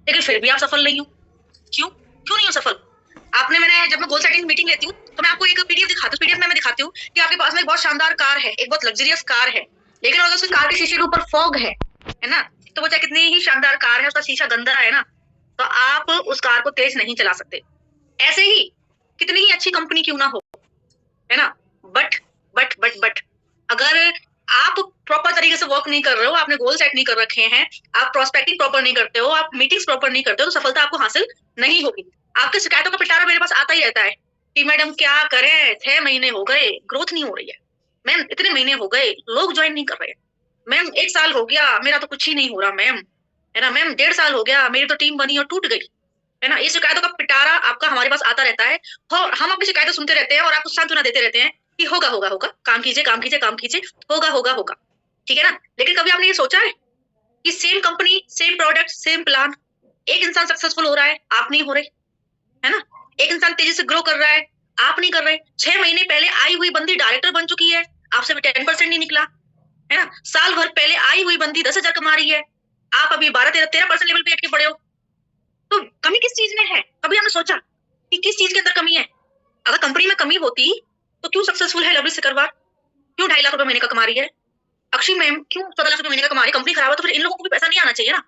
लेकिन फिर भी आप सफल नहीं हो। क्यों क्यों नहीं हो सफल? मैंने जब मैं गोल सेटिंग मीटिंग लेती हूँ तो मैं आपको एक पीडीएफ दिखाती हूँ। पीडीएफ में मैं दिखाती हूँ कि आपके पास में एक बहुत शानदार कार है, एक बहुत लग्जरियस कार है, लेकिन अगर उस कार के शीशे के ऊपर फॉग है ना, तो वो चाहे कितनी ही शानदार कार है, उसका शीशा गंदा है ना, तो आप उस कार को तेज नहीं चला सकते। ऐसे ही कितनी ही अच्छी कंपनी क्यों ना हो, है ना, बट बट अगर आप प्रॉपर तरीके से वर्क नहीं कर रहे हो, आपने गोल सेट नहीं कर रखे हैं, आप प्रोस्पेक्टिंग प्रॉपर नहीं करते हो, आप मीटिंग्स प्रॉपर नहीं करते हो, तो सफलता आपको हासिल नहीं होगी। आपके शिकायतों का पिटारा मेरे पास आता ही रहता है कि मैडम क्या करें, 6 महीने हो गए, ग्रोथ नहीं हो रही है। मैम इतने महीने हो गए, लोग ज्वाइन नहीं कर रहे हैं। मैम 1 साल हो गया, मेरा तो कुछ ही नहीं हो रहा मैम, है ना। मैम 1.5 साल हो गया, मेरी तो टीम बनी और टूट गई, है ना। ये शिकायतों का पिटारा आपका हमारे पास आता रहता है और हम आपकी शिकायतें सुनते रहते हैं और आपको सांत्वना देते रहते हैं कि होगा होगा होगा, काम कीजिए काम कीजिए काम कीजिए, होगा होगा होगा, ठीक है ना। लेकिन कभी आपने ये सोचा है कि same company, same product, same plan, एक इंसान सक्सेसफुल हो रहा है, आप नहीं हो रहे, है ना। एक इंसान तेजी से ग्रो कर रहा है, आप नहीं कर रहे। 6 महीने पहले आई हुई बंदी डायरेक्टर बन चुकी है, आपसे भी 10% नहीं निकला, है ना। साल भर पहले आई हुई बंदी 10,000 कमा रही है, आप अभी 12-13% लेवल पे अटके पड़े हो। तो कमी किस चीज में है? कभी हमने सोचा कि किस चीज के अंदर कमी है? अगर कंपनी में कमी होती तो क्यों सक्सेसफुल है लवली सिकरवार, क्यों 2.5 लाख रुपए महीने का कमा रही है? अक्षय मैम क्यों 14 लाख रुपए महीने का कमा रही है? कंपनी खराब है तो फिर इन लोगों को भी पैसा नहीं आना चाहिए ना।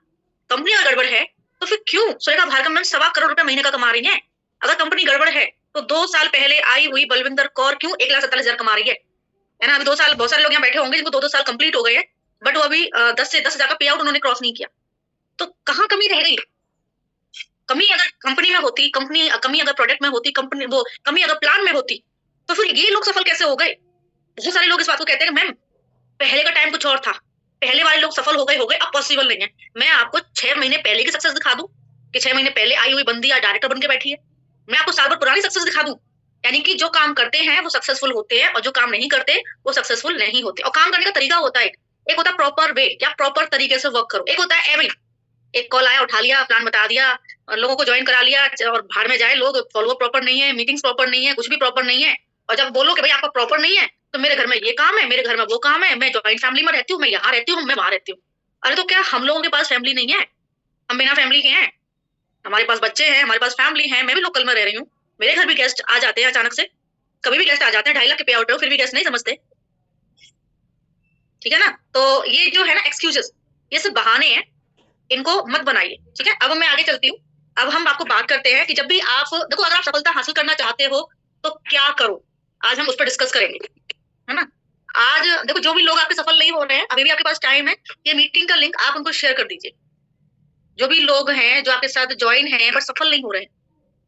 कंपनी अगर गड़बड़ है तो फिर क्यों सुरेखा भार्गव मैम 1.25 करोड़ रुपए महीने का कमा रही है? अगर कंपनी गड़बड़ है तो 2 साल पहले आई हुई बलविंदर कौर क्यों 1,47,000 कमा रही है ना। अभी 2 साल, बहुत सारे लोग यहाँ बैठे होंगे जिनको 2-2 साल कंप्लीट हो गए हैं, बट वो अभी 10 का पे आउट उन्होंने क्रॉस नहीं किया। तो कहाँ कमी रह गई? कमी अगर कंपनी में होती, कमी अगर प्रोडक्ट में होती, कंपनी वो कमी अगर प्लान में होती, तो फिर ये लोग सफल कैसे हो गए? बहुत सारे लोग इस बात को कहते हैं कि मैम पहले का टाइम कुछ और था, पहले वाले लोग सफल हो गए, अब पॉसिबल नहीं है। मैं आपको 6 महीने पहले की सक्सेस दिखा दूं कि 6 महीने पहले आई हुई बंदी या डायरेक्टर बन के बैठी है। मैं आपको साल भर पुरानी सक्सेस दिखा दूं, यानी कि जो काम करते हैं वो सक्सेसफुल होते हैं और जो काम नहीं करते वो सक्सेसफुल नहीं होते। और काम करने का तरीका होता है, एक होता है प्रॉपर वे, या प्रॉपर तरीके से वर्क करो। एक होता है एवरी, एक कॉल आया उठा लिया, प्लान बता दिया और लोगों को ज्वाइन करा लिया और भाड़ में जाए लोग, फॉलोअप प्रॉपर नहीं है, मीटिंग्स प्रॉपर नहीं है, कुछ भी प्रॉपर नहीं है। और जब बोलो कि भाई आपका प्रॉपर नहीं है तो मेरे घर में ये काम है, मेरे घर में वो काम है, मैं ज्वाइंट फैमिली में रहती हूँ, मैं यहाँ रहती हूँ, मैं वहां रहती हूँ। अरे तो क्या हम लोगों के पास फैमिली नहीं है? हम बिना फैमिली के हैं? हमारे पास बच्चे हैं, हमारे पास फैमिली है, मैं भी लोकल में रह रही हूँ, मेरे घर भी गेस्ट आ जाते हैं अचानक से, कभी भी गेस्ट आ जाते हैं, 2.5 लाख के पे आउट हो फिर भी गेस्ट नहीं समझते, ठीक है ना। तो ये जो है ना एक्सक्यूजेस, ये सब बहाने हैं, इनको मत बनाइए, ठीक है। अब मैं आगे चलती हूँ। अब हम आपको बात करते हैं कि जब भी आप देखो, अगर आप सफलता हासिल करना चाहते हो तो क्या करो, आज हम उस पर डिस्कस करेंगे, है ना। आज देखो, जो भी लोग आपके सफल नहीं हो रहे हैं, अभी भी आपके पास टाइम है, ये मीटिंग का लिंक आप उनको शेयर कर दीजिए। जो भी लोग हैं जो आपके साथ ज्वाइन हैं पर सफल नहीं हो रहे हैं,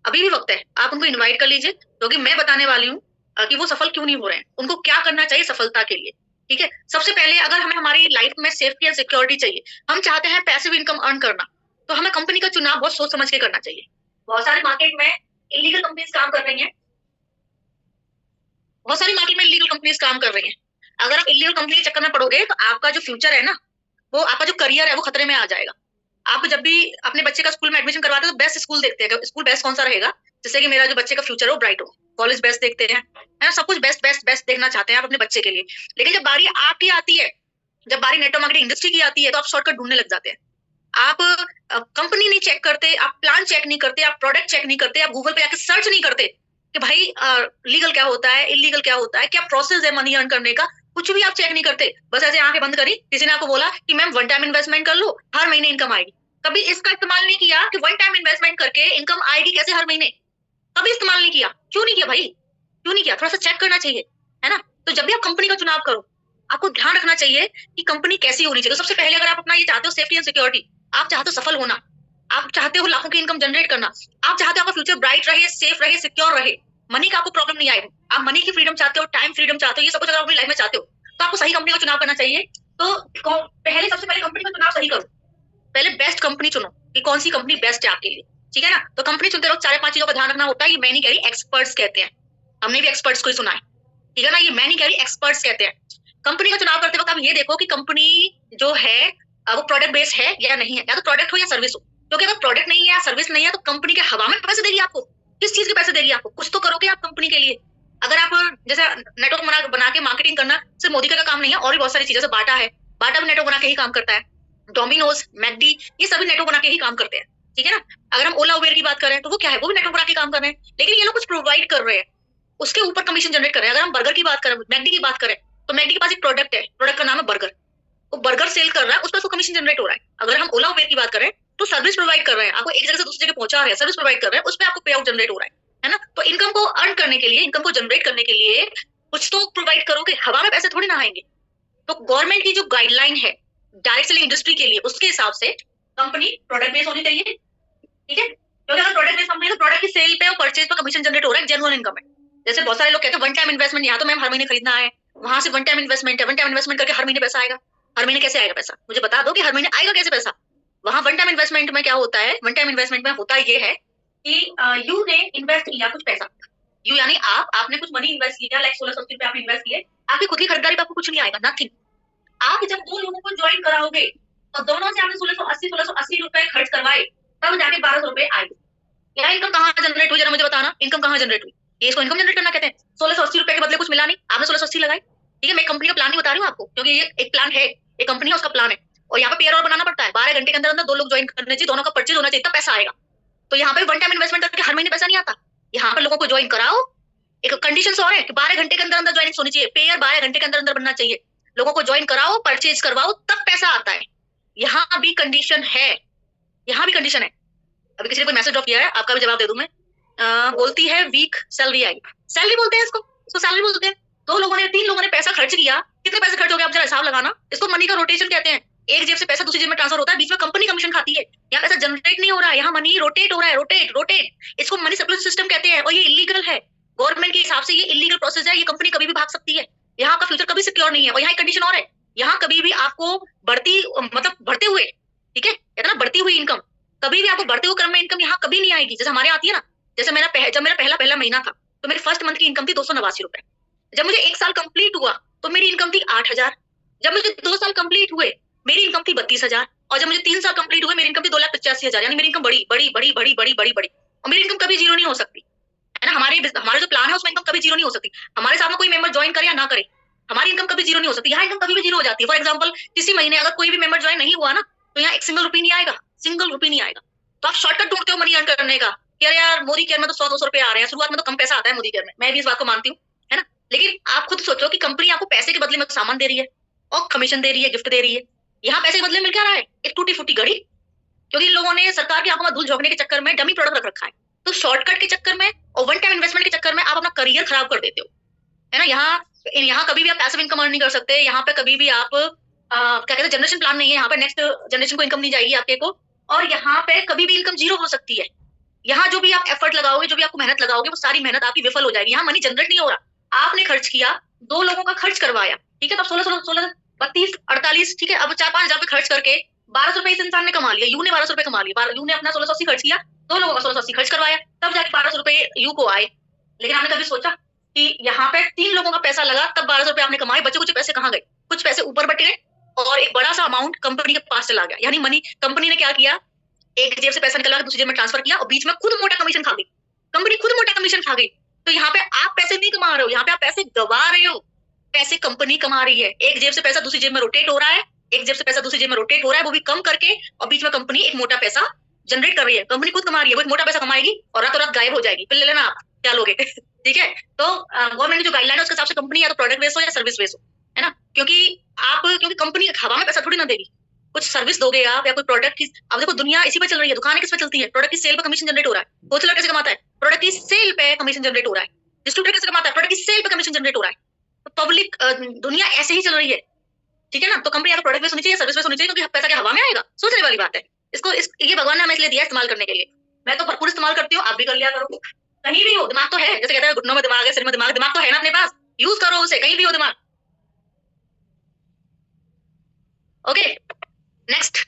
अभी भी वक्त है, आप उनको इन्वाइट कर लीजिए, क्योंकि मैं बताने वाली हूँ कि वो सफल क्यों नहीं हो रहे हैं, उनको क्या करना चाहिए सफलता के लिए, ठीक है। सबसे पहले अगर हमें हमारी लाइफ में सेफ्टी एंड सिक्योरिटी चाहिए, हम चाहते हैं पैसिव इनकम अर्न करना, तो हमें कंपनी का चुनाव बहुत सोच समझ के करना चाहिए। बहुत सारे मार्केट में इलीगल कंपनीज काम कर रही हैं, बहुत सारी मार्केट में इलीगल कंपनीज काम कर रही हैं। अगर आप इलीगल कंपनी के चक्कर में पड़ोगे तो आपका जो फ्यूचर है ना, वो आपका जो करियर है वो खतरे में आ जाएगा। आप जब भी अपने बच्चे का स्कूल में एडमिशन करवाते हो तो बेस्ट स्कूल देखते हैं, स्कूल बेस्ट कौन सा रहेगा, जिससे कि मेरा जो बच्चे का फ्यूचर हो ब्राइट हो। कॉलेज बेस्ट देखते हैं, है ना, सब कुछ बेस्ट बेस्ट बेस्ट देखना चाहते हैं आप अपने बच्चे के लिए। लेकिन जब बारी आपकी आती है, जब बारी नेटवर्क मार्केटिंग इंडस्ट्री की आती है, तो आप शॉर्टकट ढूंढने लग जाते हैं। आप कंपनी नहीं चेक करते, आप प्लान चेक नहीं करते, आप प्रोडक्ट चेक नहीं करते, आप गूगल पे जाके सर्च नहीं करते कि भाई लीगल क्या होता है, इलीगल क्या होता है, क्या प्रोसेस है मनी अर्न करने का, कुछ भी आप चेक नहीं करते। बस ऐसे आंखें बंद करी, किसी ने आपको बोला कि मैम वन टाइम इन्वेस्टमेंट कर लो, हर महीने इनकम आएगी। कभी इसका इस्तेमाल नहीं किया कि वन टाइम इन्वेस्टमेंट करके इनकम आएगी कैसे हर महीने, कभी इस्तेमाल नहीं किया। क्यों नहीं किया भाई, क्यों नहीं किया? थोड़ा सा चेक करना चाहिए, है ना। तो जब भी आप कंपनी का चुनाव करो, आपको ध्यान रखना चाहिए कि कंपनी कैसी होनी चाहिए। तो सबसे पहले अगर आप अपना ये चाहते हो सेफ्टी एंड सिक्योरिटी, आप चाहते हो सफल होना, आप चाहते हो लाखों की इनकम जनरेट करना, आप चाहते हो आपका फ्यूचर ब्राइट रहे, सेफ रहे, सिक्योर रहे, मनी का आपको प्रॉब्लम नहीं आए, आप मनी की फ्रीडम चाहते हो, टाइम फ्रीडम चाहते हो, ये सब कुछ अगर अपनी लाइफ में चाहते हो, तो आपको सही कंपनी का चुनाव करना चाहिए। तो पहले सबसे पहले कंपनी का चुनाव सही करो, पहले बेस्ट कंपनी चुनो कि कौन सी कंपनी बेस्ट है आपके लिए, ठीक है ना। तो कंपनी चुनते वक्त 4-5 चीजों का ध्यान रखना होता है। ये मैं नहीं कह रही, एक्सपर्ट्स कहते हैं, हमने भी एक्सपर्ट्स को ही सुना है, ठीक है ना। ये मैं नहीं कह रही, एक्सपर्ट्स कहते हैं। कंपनी का चुनाव करते वक्त आप ये देखो कि कंपनी जो है वो प्रोडक्ट बेस्ड है या नहीं है, या तो प्रोडक्ट हो या सर्विस हो। क्योंकि अगर प्रोडक्ट नहीं है या सर्विस नहीं है तो कंपनी के हवा में पैसे देगी आपको, किस चीज के पैसे देगी आपको, कुछ तो करोगे आप कंपनी के लिए। अगर आप जैसे नेटवर्क बना के मार्केटिंग करना सिर्फ मोदी का काम नहीं है, और भी बहुत सारी चीजें, बाटा है, बाटा भी नेटवर्क बना के ही काम करता है, डोमिनोज, मैकडी, ये सभी नेटवर्क बना के ही काम करते हैं। ठीक है ना। अगर हम ओला उबेर की बात करें तो वो क्या है, वो भी नेटवर्क बना के काम कर रहे हैं, लेकिन ये लोग कुछ प्रोवाइड कर रहे हैं, उसके ऊपर कमीशन जनरेट कर रहे हैं। अगर हम बर्गर की बात करें, मैकडी की बात करें, तो मैकडी के पास एक प्रोडक्ट है, प्रोडक्ट का नाम है बर्गर, वो बर्गर सेल कर रहा है, उस पर उसको कमीशन जनरेट हो रहा है। अगर हम ओला उबेर की बात करें तो सर्विस प्रोवाइड कर रहे हैं, आपको एक जगह से दूसरी जगह पहुंचा रहे हैं, सर्विस प्रोवाइड कर रहे हैं, उस पर आपको पे आउट जनरेट हो रहा है ना। तो इनकम को अर्न करने के लिए, इनकम को जनरेट करने के लिए कुछ तो प्रोवाइड करोगे, हवा में पैसे थोड़ी ना आएंगे। तो गवर्नमेंट की जो गाइडलाइन है डायरेक्ट सेलिंग इंडस्ट्री के लिए, उसके हिसाब से कंपनी प्रोडक्ट बेस्ड होनी चाहिए, ठीक है। क्योंकि अगर प्रोडक्ट बेस्ड कंपनी है तो प्रोडक्ट की सेल पे और परचेज पे कमीशन जनरेट हो रहा है, जेन्युइन इनकम है। जैसे बहुत सारे लोग कहते हैं वन टाइम इन्वेस्टमेंट, यहाँ तो मैम हर महीने खरीदना है, वहां से वन टाइम इन्वेस्टमेंट है, वन टाइम इन्वेस्टमेंट करके हर महीने पैसा आएगा। हर महीने कैसे आएगा पैसा, मुझे बता दो कि हर महीने आएगा कैसे पैसा। वहां वन टाइम इन्वेस्टमेंट में क्या होता है, वन टाइम इन्वेस्टमेंट में होता ये है कि यू ने इन्वेस्ट किया कुछ पैसा, यू यानी आपने कुछ मनी इन्वेस्ट किया, लाइक 1680 रुपए आपने इन्वेस्ट किए, आपकी खुद की खरीदारी पे आपको कुछ नहीं आएगा, नथिंग। आप जब दो लोगों को ज्वाइन कराओगे तो दोनों से आपने 1680 रुपए खर्च करवाए, तब जाके 1200 रुपए आए। यहाँ इनकम कहाँ जनरेट हुई, जरा मुझे बताना, इनकम कहाँ जनरेट हुई। ये इसको इनकम जनरेट करना कहते हैं। 1680 रुपए के बदले कुछ मिला नहीं, आपने 1680 लगाई, ठीक है। मैं कंपनी का प्लान नहीं बता रही हूँ आपको, क्योंकि ये एक प्लान है, एक कंपनी है, उसका प्लान है, और यहाँ पे पेयर और बनाना पड़ता है। 12 घंटे के अंदर अंदर दो लोग ज्वाइन करने चाहिए, दोनों का परचेज होना चाहिए, तब पैसा आएगा। तो यहाँ पे वन टाइम इन्वेस्टमेंट करके हर महीने पैसा नहीं आता। यहाँ पे लोगों को ज्वाइन कराओ, एक कंडीशन और है कि 12 घंटे के अंदर अंदर ज्वाइनिंग होनी चाहिए, पेयर 12 घंटे के अंदर अंदर बनना चाहिए, लोगों को ज्वाइन कराओ, परचेज करवाओ, तब पैसा आता है। यहाँ भी कंडीशन है, यहाँ भी कंडीशन है। अभी किसी ने कोई मैसेज ड्रॉप किया है, आपका भी जवाब दे दूं मैं। बोलती है वीक सैलरी आई, सैलरी बोलते हैं इसको सैलरी बोलते हैं। दो लोगों ने, तीन लोगों ने पैसा खर्च किया, कितने पैसे खर्च हो गए आप जरा हिसाब लगाना। इसको मनी का रोटेशन कहते हैं, एक जेब से पैसा दूसरी जेब में ट्रांसफर होता है, बीच में कंपनी कमीशन खाती है। यहाँ पैसा जनरेट नहीं हो रहा है, यहाँ मनी रोटेट हो रहा है, रोटेट रोटेट। इसको मनी सर्कुलेशन सिस्टम कहते हैं, और ये इलीगल है गवर्नमेंट के हिसाब से, ये इलीगल प्रोसेस है। ये कंपनी कभी भी भाग सकती है, यहाँ का फ्यूचर कभी सिक्योर नहीं है। और यहाँ एक कंडीशन और है, यहाँ कभी भी आपको बढ़ती, मतलब बढ़ते हुए, ठीक है, इतना बढ़ती हुई इनकम, कभी भी आपको बढ़ते हुए क्रम में इनकम यहाँ कभी नहीं आएगी। जैसे हमारे आती है ना, जैसे जब मेरा पहला महीना था, तो मेरी फर्स्ट मंथ की इनकम थी 289 रुपए। जब मुझे एक साल कंप्लीट हुआ तो मेरी इनकम थी 8,000। जब मुझे 2 साल कंप्लीट हुए मेरी इनकम थी 32,000, और जब मुझे 3 साल कंप्लीट हुए मेरी इनकम थी 2,85,000। यानी मेरी इनकम बड़ी बड़ी बड़ी बड़ी बड़ी बड़ी बड़ी, और मेरी इनकम कभी जीरो नहीं हो सकती, है ना। हमारे जो प्लान है उसमें इनकम कभी जीरो नहीं हो सकती। हमारे साथ में कोई मेंबर ज्वाइन करे या ना करे, हमारी इनकम कभी जीरो नहीं हो सकती। यहाँ इनकम कभी भी जीरो हो जाती है। फॉर एग्जाम्पल, किसी महीने अगर कोई भी मेंबर ज्वाइन नहीं हुआ ना, तो यहाँ एक सिंगल रुपी नहीं आएगा, सिंगल रुपी नहीं आएगा। तो आप शॉर्टकट ढूंढते हो मनी अर्न करने का, कि यार मोदी केयर में तो 100-200 रुपए आ रहे हैं, शुरुआत में तो कम पैसा आता है मोदी केयर में, मैं भी इस बात को मानती हूँ, है ना। लेकिन आप खुद सोचो कि कंपनी आपको पैसे के बदले में सामान दे रही है, और कमीशन दे रही है, गिफ्ट दे रही है। यहाँ पैसे के बदले मिल क्या रहा है, एक टूटी फूटी घड़ी, क्योंकि इन लोगों ने सरकार की आंखों में धूल झोंकने के चक्कर में डमी प्रोडक्ट रख रखा है। तो शॉर्टकट के चक्कर में और वन टाइम इन्वेस्टमेंट के चक्कर में आप अपना करियर खराब कर देते हो, है ना। यहाँ कभी भी आप पैसिव इनकम अर्न नहीं कर सकते। यहाँ पे कभी भी आप क्या कहते हैं, जनरेशन प्लान नहीं है, यहाँ पे नेक्स्ट जनरेशन को इनकम नहीं जाएगी आपके को। और यहाँ पे कभी भी इनकम जीरो हो सकती है। यहाँ जो भी आप एफर्ट लगाओगे, जो भी आपको मेहनत लगाओगे, वो सारी मेहनत आपकी विफल हो जाएगी। यहाँ मनी जनरेट नहीं हो रहा, आपने खर्च किया, दो लोगों का खर्च करवाया, ठीक है, तब 16 32 48, ठीक है, अब 4-5 हजार पे खर्च करके 1200 रुपए इस इंसान ने कमा लिया, यू ने 1200 रुपए कमा लिया, यू ने अपना 1680 खर्च किया, दो लोगों का 1680 खर्च करवाया, तब जाके 1200 रुपए यू को आए। लेकिन आपने कभी सोचा कि यहाँ पे 3 लोगों का पैसा लगा, तब 1200 रुपए आपने कमाए, बचे कुछ पैसे कहाँ गए, कुछ पैसे ऊपर बट गए, और एक बड़ा सा अमाउंट कंपनी के पास चला गया। यानी मनी, कंपनी ने क्या किया, एक जेब से पैसा निकलवा दूसरी जेब में ट्रांसफर किया, और बीच में खुद मोटा कमीशन खा गई, कंपनी खुद मोटा कमीशन खा गई। तो यहाँ पे आप पैसे नहीं कमा रहे हो, यहाँ पे आप पैसे गवा रहे हो, पैसे कंपनी कमा रही है। एक जेब से पैसा दूसरी जेब में रोटेट हो रहा है, एक जेब से पैसा दूसरी जेब में रोटेट हो रहा है, वो भी कम करके, और बीच में कंपनी एक मोटा पैसा जनरेट कर रही है। कंपनी खुद कमा रही है, वो एक मोटा पैसा कमाएगी और रातों रात गायब हो जाएगी, फिर ले लेना आप क्या लोगे ठीक है। तो गवर्नमेंट ने जो गाइडलाइन है उसके हिसाब से कंपनी या तो प्रोडक्ट बेस्ड हो या सर्विस बेस्ड हो, है ना। क्योंकि कंपनी हवा में पैसा थोड़ी ना देगी, कुछ सर्विस दोगे आप या कोई प्रोडक्ट की। अब देखो दुनिया इसी पे चल रही है, दुकानें किस पे चलती है, प्रोडक्ट की सेल पे कमीशन जनरेट हो रहा है। होलसेलर कैसे कमाता है, प्रोडक्ट की सेल पे कमीशन जनरेट हो रहा है। डिस्ट्रीब्यूटर कैसे कमाता है, प्रोडक्ट की सेल पे कमीशन जनरेट हो रहा है। तो पब्लिक, दुनिया ऐसे ही चल रही है, ठीक है ना। तो कंपनी या तो प्रोडक्ट बेस्ड होनी चाहिए, सर्विस बेस्ड होनी चाहिए, क्योंकि पैसा क्या हवा में आएगा, सोचने वाली बात है। ये भगवान ने हमें इसलिए दिया इस्तेमाल करने के लिए। मैं तो भरपूर इस्तेमाल करती हूँ, आप भी कर लिया करो। कहीं भी हो दिमाग तो है, जैसे कहते हैं घुटनों में दिमाग है, सिर में दिमाग, दिमाग तो है ना अपने पास, यूज करो उसे, कहीं भी हो दिमाग। ओके, नेक्स्ट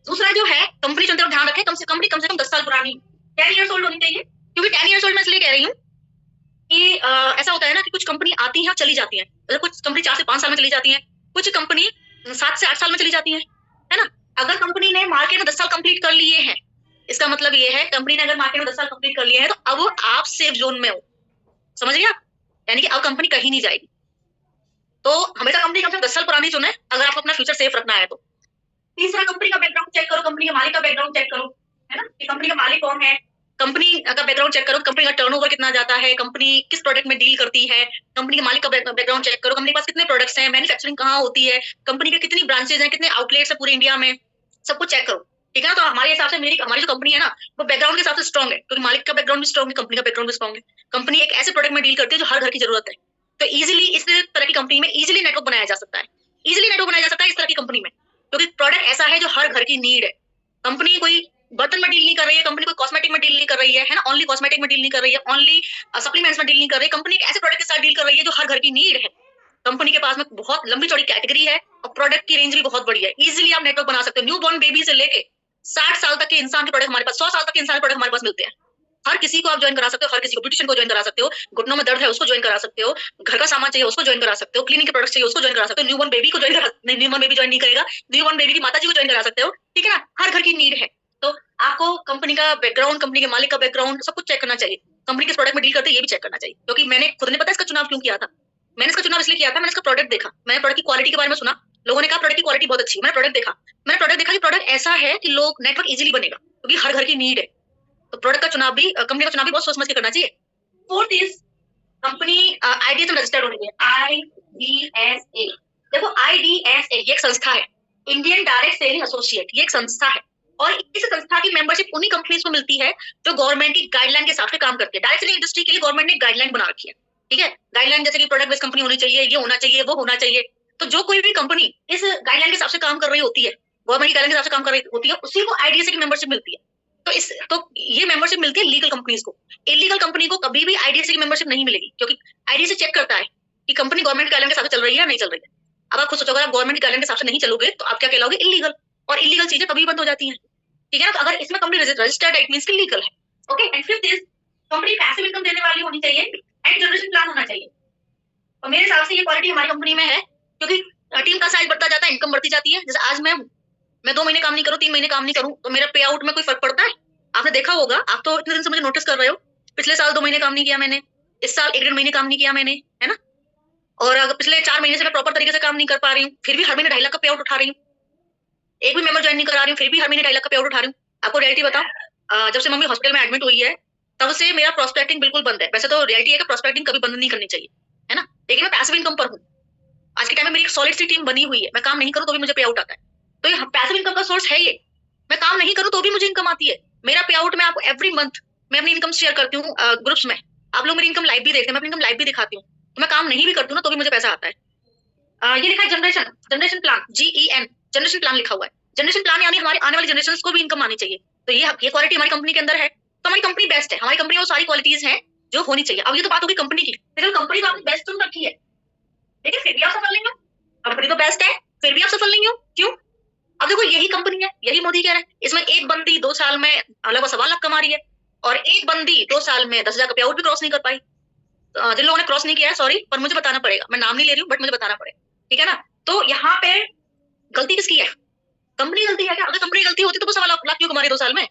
दूसरा जो है, कंपनी चुनते वक्त ध्यान रखें, कंपनी कम से कम 10 साल पुरानी, 10 ईयर्स ओल्ड होनी चाहिए। क्योंकि 10 ईयर्स ओल्ड मैं इसलिए कह रही हूँ कि ऐसा होता है ना कि कुछ कंपनी आती है और चली जाती है, जैसे कुछ कंपनी 4 से 5 साल में चली जाती है, कुछ कंपनी 7 से 8 साल में चली जाती है ना। अगर कंपनी ने मार्केट में 10 साल कंप्लीट कर लिए हैं, इसका मतलब ये है, कंपनी ने अगर मार्केट में 10 साल कंप्लीट कर लिए हैं, तो अब आप सेफ जोन में हो, समझ गए आप, यानी कि अब कंपनी कहीं नहीं जाएगी। तो हमेशा कंपनी कम से कम 10 साल पुरानी चुने, अगर आपको अपना फ्यूचर सेफ रखना है तो। तीसरा, कंपनी का बैकग्राउंड चेक करो, कंपनी के मालिक का बैकग्राउंड चेक करो, है ना, कि कंपनी का मालिक कौन है। कंपनी का बैकग्राउंड चेक करो, कंपनी का टर्नओवर कितना जाता है, कंपनी किस प्रोडक्ट में डील करती है, कंपनी के मालिक का बैकग्राउंड चेक करो, कंपनी के पास कितने प्रोडक्ट्स हैं, मैन्युफैक्चरिंग कहाँ होती है, कंपनी के कितनी ब्रांचेज हैं, कितने आउटलेट्स है पूरे इंडिया में, सब कुछ चेक करो, ठीक है ना। तो हमारे हिसाब से हमारी जो कंपनी है ना, वो बैकग्राउंड के हिसाब से स्ट्रॉग है, क्योंकि मालिक का बैकग्राउंड भी स्ट्रॉग है, कंपनी का बैकग्राउंड भी स्ट्रॉग है। कंपनी एक ऐसे प्रोडक्ट में डील करती है जो हर घर की जरूरत है, तो इजिली इस तरह की कंपनी में इजिली नेटवर्क बनाया जा सकता है, इजिली नेटवर्क बनाया जा सकता है इस तरह की कंपनी में, क्योंकि प्रोडक्ट ऐसा है जो हर घर की नीड है। कंपनी कोई बर्तन में डील नहीं कर रही है, कंपनी कोई कॉस्मेटिक में डील नहीं कर रही है ना, ओनली कॉस्मेटिक में डील नहीं कर रही है, ओनली सप्लीमेंट्स में डील नहीं कर रही है, कंपनी एक ऐसे प्रोडक्ट के साथ डील कर रही है जो हर घर की नीड है। कंपनी के पास में बहुत लंबी चौड़ी कैटेगरी है और प्रोडक्ट की रेंज भी बहुत बड़ी है, इजिली आप नेटवर्क बना सकते हो। न्यू बॉर्न बेबी से लेके 60 साल तक के इंसान के प्रोडक्ट हमारे पास, 100 साल तक के इंसान के प्रोडक्ट हमारे पास मिलते हैं। हर किसी को आप ज्वाइन करा सकते हो, हर किसी को, ब्यूटिशियन को ज्वाइन करा सकते हो, घुटनों में दर्द है उसको ज्वाइन करा सकते हो, घर का सामान चाहिए उसको ज्वाइन करा सकते हो, क्लीनिंग के प्रोडक्ट चाहिए उसको ज्वाइन करा सकते हो, न्यूबॉर्न बेबी को ज्वाइन करा, नहीं न्यूबॉर्न बेबी ज्वाइन नहीं करेगा, न्यूबॉर्न बेबी की माता जी को ज्वाइन करा सकते हो, ठीक है ना। हर घर की नीड है, तो आपको कंपनी का बैकग्राउंड, कंपनी के मालिक का बैकग्राउंड सब कुछ चेक करना चाहिए। कंपनी किस प्रोडक्ट में डील करते हैं ये भी चेक करना चाहिए, क्योंकि मैंने खुद ने पता इसका चुनाव क्यों किया था। मैंने इसका चुनाव इसलिए किया था, मैंने इसका प्रोडक्ट देखा, मैंने प्रोडक्ट की क्वालिटी के बारे में सुना, लोगों ने कहा प्रोडक्ट की क्वालिटी बहुत अच्छी है, मैंने प्रोडक्ट देखा, कि प्रोडक्ट ऐसा है कि लोग नेटवर्क इजीली बनेगा, क्योंकि हर घर की नीड है। तो प्रोडक्ट का चुनाव भी, कंपनी का चुनाव भी बहुत सोच समझ के करना चाहिए। फोर्थ इज, कंपनी आईडीएस में रजिस्टर्ड होनी चाहिए, आईडीएसए। देखो आईडीएसए ये एक संस्था है, इंडियन डायरेक्ट सेलिंग एसोसिएट, ये एक संस्था है, और इस संस्था की मेंबरशिप उन्हीं कंपनीज को मिलती है जो गवर्नमेंट की गाइडलाइन के हिसाब से काम करती है। डायरेक्ट सेलिंग इंडस्ट्री के लिए गवर्नमेंट ने गाइडलाइन बना रखी है, ठीक है। गाइडलाइन जैसे कि प्रोडक्ट बेस्ड कंपनी होनी चाहिए, ये होना चाहिए, वो होना चाहिए। तो जो कोई भी कंपनी इस गाइडलाइन के हिसाब से काम कर रही होती है, गवर्नमेंट की गाइडलाइन के हिसाब से काम कर रही होती है, उसी को आईडीएसए की मेंबरशिप मिलती है। तो ये मेंबरशिप मिलती है लीगल कंपनीज को। इलीगल कंपनी को कभी भी आईडीएसए की मेंबरशिप नहीं मिलेगी, क्योंकि आईडीएसए चेक करता है कि कंपनी गवर्नमेंट गाइडलाइन के हिसाब से चल रही है या नहीं चल रही है। अब आप खुद सोचो, अगर आप गवर्नमेंट गाइडलाइन के हिसाब से नहीं चलोगे तो आप क्या कहलाओगे, इलीगल, और इलीगल चीजें कभी बंद हो जाती हैं, ठीक है ना। तो अगर इसमें कंपनी रजिस्टर्ड है, इट मींस कि लीगल है, okay. And fifth is, company passive income देने वाली होनी चाहिए एंड जनरेशन प्लान होना चाहिए। और मेरे हिसाब से ये क्वालिटी हमारी कंपनी में है, क्योंकि टीम का साइज बढ़ता जाता है, इनकम बढ़ती जाती है। जैसे आज मैं 2 महीने काम नहीं करूँ, 3 महीने काम नहीं करूँ, तो मेरा पे आउट में कोई फर्क पड़ता है? आपने देखा होगा, आप तो इतने दिन से मुझे नोटिस कर रहे हो, पिछले साल 2 महीने काम नहीं किया मैंने, इस साल 1 डेढ़ महीने काम नहीं किया मैंने, है ना। और अगर पिछले 4 महीने से मैं प्रॉपर तरीके से काम नहीं कर पा रही हूँ, फिर भी हर महीने 2.5 लाख का पे आउट उठा रही हूँ। एक भी मेंबर ज्वाइन नहीं करा रही हूँ, फिर भी हर महीने 2.5 लाख का पे आउट उठा रही हूँ। आपको रियलिटी बताऊं, जब से मम्मी हॉस्पिटल में एडमिट हुई है, तब से मेरा प्रॉस्पेक्टिंग बिल्कुल बंद है। वैसे तो रियलिटी है कि प्रॉस्पेक्टिंग कभी बंद नहीं करनी चाहिए, है ना, लेकिन मैं पैसिव इनकम पर हूँ। आज के टाइम में मेरी एक सॉलिड सी टीम बनी हुई है, मैं काम नहीं करूँ तो भी मुझे पे आउट आता है, तो ये पैसिव इनकम का सोर्स है ये। मैं काम नहीं करूँ तो भी मुझे इनकम आती है। मेरा पे आउट में आपको एवरी मंथ मैं अपनी इनकम शेयर करती हूँ ग्रुप्स में, आप लोग मेरी इनकम लाइव भी देखते हैं, मैं अपनी इनकम लाइव भी दिखाती हूँ। तो मैं काम नहीं भी करती हूँ ना तो भी मुझे पैसा आता है। ये लिखा है generation plan, GEN, generation plan लिखा हुआ है। जनरेशन प्लान यानी हमारे आने वाली जनरेशन को भी इनकम आनी चाहिए। तो ये क्वालिटी हमारी कंपनी के अंदर है, तो हमारी कंपनी बेस्ट है। हमारी कंपनी में वो सारी क्वालिटीज हैं जो होनी चाहिए। अब ये तो बात होगी कंपनी की, लेकिन कंपनी तो आपने बेस्ट चुन रखी है, लेकिन फिर भी आप सफल नहीं हो। कंपनी तो बेस्ट है, फिर भी आप सफल नहीं हो, क्यों? अब देखो यही कंपनी है, यही मोदी कह रहा है, इसमें एक बंदी 2 साल में लगभग 1.25 लाख कमा रही है, और एक बंदी 2 साल में 10,000 का पे आउट भी क्रॉस नहीं कर पाई। जिन लोगों ने क्रॉस नहीं किया है सॉरी, पर मुझे बताना पड़ेगा, मैं नाम नहीं ले रही हूँ बट मुझे बताना पड़ेगा, ठीक है ना। तो यहाँ पे गलती किसकी है? कंपनी गलती है क्या? अगर कंपनी गलती होती तो 1.25 लाख क्यों कमा रही है 2 साल में?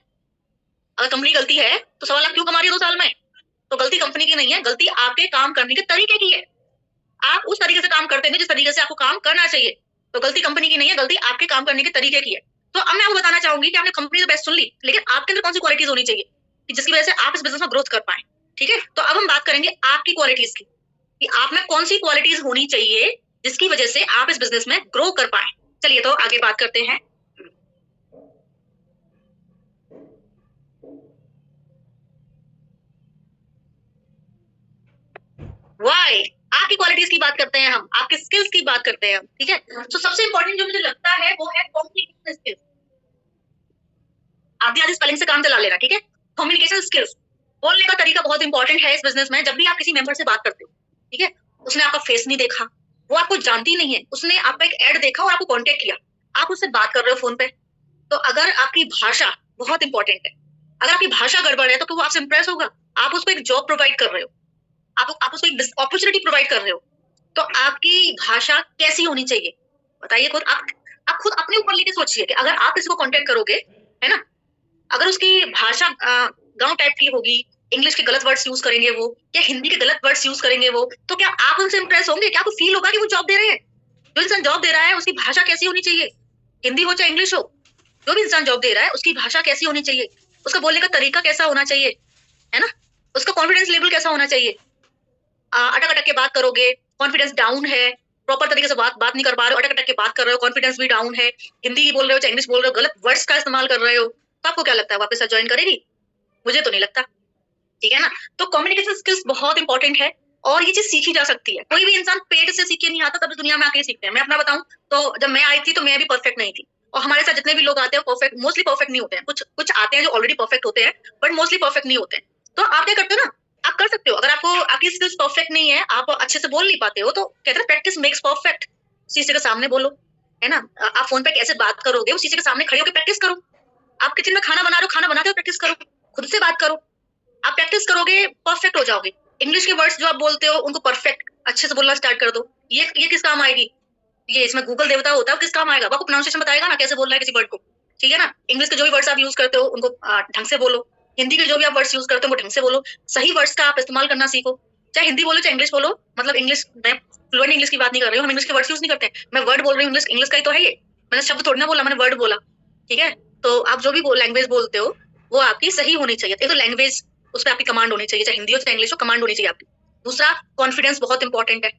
अगर कंपनी गलती है तो 1.25 लाख क्यों कमा रही है 2 साल में? तो गलती कंपनी की नहीं है, गलती आपके काम करने के तरीके की है। आप उस तरीके से काम करते हैं जिस तरीके से आपको काम करना चाहिए, तो गलती कंपनी की नहीं है, गलती आपके काम करने के तरीके की है। तो अब मैं आपको बताना चाहूंगी कि आपने कंपनी तो बेस्ट सुन ली, लेकिन आपके अंदर कौन सी क्वालिटीज होनी चाहिए कि जिसकी वजह से आप इस बिजनेस में ग्रोथ कर पाए, ठीक है। तो अब हम बात करेंगे आपकी क्वालिटीज की, कि आप में कौन सी क्वालिटीज होनी चाहिए जिसकी वजह से आप इस बिजनेस में ग्रो कर पाए। चलिए तो आगे बात करते हैं। वाई, आपकी क्वालिटीज की बात करते हैं हम, आपके स्किल्स की बात करते हैं हम, ठीक है। तो सबसे इंपॉर्टेंट जो मुझे लगता है वो है कम्युनिकेशन स्किल्स। आधी आधी स्पेलिंग से काम चला लेना, ठीक है। कम्युनिकेशन स्किल्स, बोलने का तरीका बहुत इंपॉर्टेंट है इस बिजनेस में। जब भी आप किसी मेंबर से बात करते हो, ठीक है, उसने आपका फेस नहीं देखा, वो आपको जानती नहीं है, उसने आपका एक एड देखा और आपको कांटेक्ट किया, आप उससे बात कर रहे हो फोन पे, तो अगर आपकी भाषा बहुत इंपॉर्टेंट है, अगर आपकी भाषा गड़बड़ है तो वो आपसे इंप्रेस होगा। आप उसको एक जॉब प्रोवाइड कर रहे हो, आप उसको एक अपॉर्चुनिटी प्रोवाइड कर रहे हो, तो आपकी भाषा कैसी होनी चाहिए बताइए खुद। आप खुद अपने ऊपर लेके सोचिए कि अगर आप किसी को कांटेक्ट करोगे, है ना, अगर उसकी भाषा गांव टाइप की होगी, इंग्लिश के गलत वर्ड्स यूज करेंगे वो, या हिंदी के गलत वर्ड्स यूज करेंगे वो, तो क्या आप उनसे इंप्रेस होंगे? क्या आपको फील होगा कि वो जॉब दे रहे हैं? जो इंसान जॉब दे रहा है उसकी भाषा कैसी होनी चाहिए? हिंदी हो चाहे इंग्लिश हो, जो भी इंसान जॉब दे रहा है उसकी भाषा कैसी होनी चाहिए, उसका बोलने का तरीका कैसा होना चाहिए, है ना, उसका कॉन्फिडेंस लेवल कैसा होना चाहिए। अटक अटक के बात करोगे, कॉन्फिडेंस डाउन है, प्रॉपर तरीके से बात नहीं कर पा रहे हो, अटक अटक के बात कर रहे हो, कॉन्फिडेंस भी डाउन है, हिंदी बोल रहे हो चाहे इंग्लिश बोल रहे हो, गलत वर्ड्स का इस्तेमाल कर रहे हो, तो आपको क्या लगता है वापस ज्वाइन करेगी? मुझे तो नहीं लगता, ठीक है ना। तो कम्युनिकेशन स्किल्स बहुत इंपॉर्टेंट है और ये चीज सीखी जा सकती है। कोई भी इंसान पेट से सीख के नहीं आता, तब इस दुनिया में आके सीखते हैं। मैं अपना बताऊं तो जब मैं आई थी तो मैं भी परफेक्ट नहीं थी, और हमारे साथ जितने भी लोग आते हैं परफेक्ट, मोस्टली परफेक्ट नहीं होते हैं, कुछ कुछ आते हैं जो ऑलरेडी परफेक्ट होते हैं, बट मोस्टली परफेक्ट नहीं होते हैं। तो आप क्या करते हो ना, आप कर सकते हो, अगर आपको आपकी स्किल्स परफेक्ट नहीं है, आप अच्छे से बोल नहीं पाते हो, तो कहते हैं प्रैक्टिस मेक्स परफेक्ट। शीशे के सामने बोलो, है ना, आप फोन पे कैसे बात करोगे, वो शीशे के सामने खड़े होकर प्रैक्टिस करो। आप किचन में खाना बना रहे हो, खाना बनाते हो प्रैक्टिस करो, खुद से बात करो, आप प्रैक्टिस करोगे परफेक्ट हो जाओगे। इंग्लिश के वर्ड्स जो आप बोलते हो उनको परफेक्ट अच्छे से बोलना स्टार्ट कर दो। ये किस काम आएगी? ये इसमें गूगल देवता होता है, किस काम आएगा? वो आपको प्रोनाउंसिएशन बताएगा ना, कैसे बोलना है किसी वर्ड को, ठीक है ना। इंग्लिश के जो भी वर्ड्स आप यूज करते हो उनको ढंग से बोलो, हिंदी के जो भी आप वर्ड्स यूज करते हो उनको ढंग से बोलो, सही वर्ड्स का आप इस्तेमाल करना सीखो। चाहे हिंदी बोलो चाहे इंग्लिश बोलो, मतलब इंग्लिश, मैं फ्लुएंट इंग्लिश की बात नहीं कर रही हूँ, हम इंग्लिश के वर्ड्स यूज नहीं करते, मैं वर्ड बोल रही हूँ, इंग्लिश इंग्लिश का ही तो है ये, मैंने शब्द थोड़ी ना बोला, मैंने वर्ड बोला, ठीक है। तो आप जो भी लैंग्वेज बोलते हो वो आपकी सही होनी चाहिए। एक तो लैंग्वेज, उस पर आपकी कमांड होनी चाहिए, चाहे हिंदी हो चाहे इंग्लिश हो, कमांड होनी चाहिए आपकी। दूसरा, कॉन्फिडेंस बहुत इंपॉर्टेंट है,